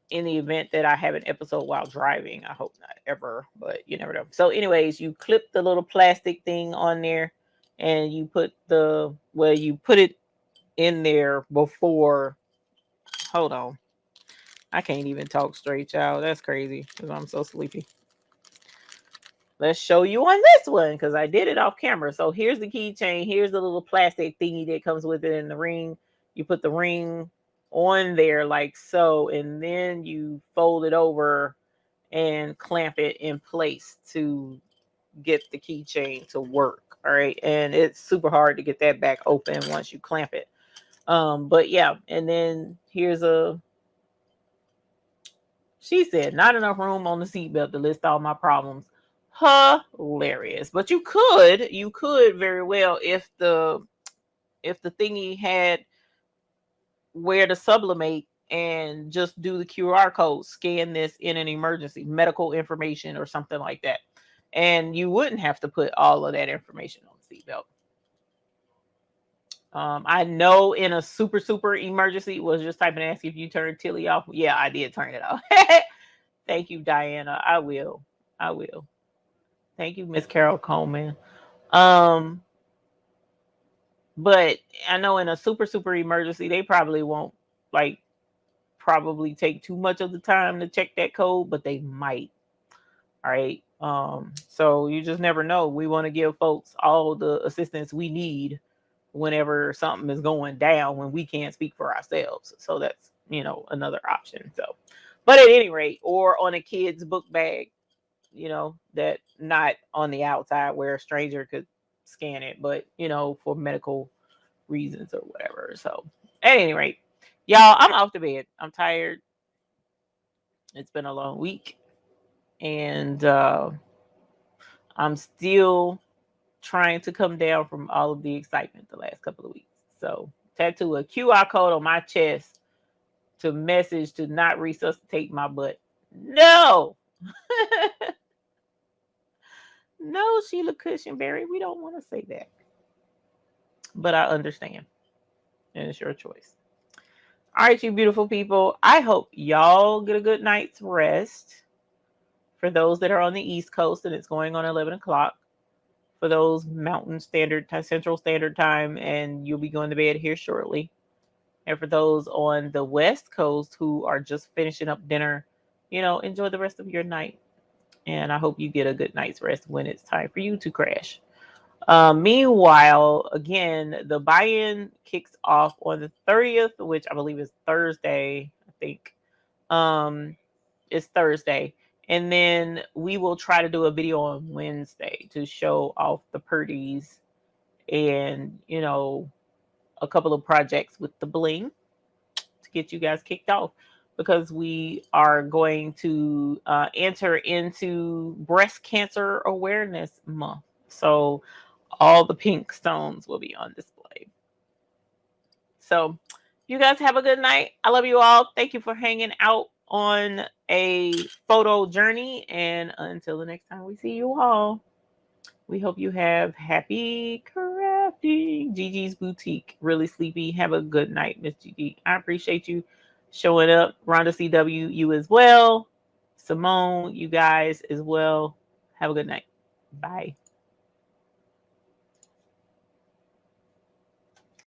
in the event that I have an episode while driving. I hope not ever, but you never know. So anyways, you clip the little plastic thing on there and you put you put it in there before. Hold on. I can't even talk straight, child. That's crazy because I'm so sleepy. Let's show you on this one because I did it off camera. So here's the keychain. Here's the little plastic thingy that comes with it in the ring. You put the ring on there like so, and then you fold it over and clamp it in place to get the keychain to work. All right. And it's super hard to get that back open once you clamp it. But yeah, and then she said, not enough room on the seatbelt to list all my problems. Hilarious. But you could very well if the thingy had where to sublimate and just do the QR code, scan this in an emergency, medical information or something like that. And you wouldn't have to put all of that information on the seatbelt. I know in a super emergency was just typing and asking if you turned Tilly off. Yeah, I did turn it off. Thank you, Diana. I will. Thank you, Miss Carol Coleman. But I know in a super emergency, they probably won't probably take too much of the time to check that code, but they might. All right. So you just never know. We want to give folks all the assistance we need whenever something is going down when we can't speak for ourselves. So that's, another option. So, but at any rate, or on a kid's book bag, that not on the outside where a stranger could scan it, but, for medical reasons or whatever. So at any rate, y'all, I'm off to bed. I'm tired. It's been a long week. And I'm still trying to come down from all of the excitement the last couple of weeks. So tattoo a QR code on my chest to message to not resuscitate my butt. No. No, Sheila Cushionberry, we don't want to say that. But I understand. And it's your choice. All right, you beautiful people. I hope y'all get a good night's rest. For those that are on the East Coast and it's going on 11 o'clock. For those Mountain Standard Time, Central Standard Time, and you'll be going to bed here shortly. And for those on the West Coast who are just finishing up dinner, enjoy the rest of your night. And I hope you get a good night's rest when it's time for you to crash. Meanwhile, again, the buy-in kicks off on the 30th, which I believe is Thursday, I think. It's Thursday. And then we will try to do a video on Wednesday to show off the purdies and, a couple of projects with the bling to get you guys kicked off, because we are going to enter into Breast Cancer Awareness Month. So all the pink stones will be on display. So you guys have a good night. I love you all. Thank you for hanging out on a photo journey. And until the next time we see you all, we hope you have happy crafting. Gigi's Boutique. Really sleepy. Have a good night, Miss Gigi. I appreciate you showing up. Rhonda CW, you as well. Simone, you guys as well. Have a good night. Bye.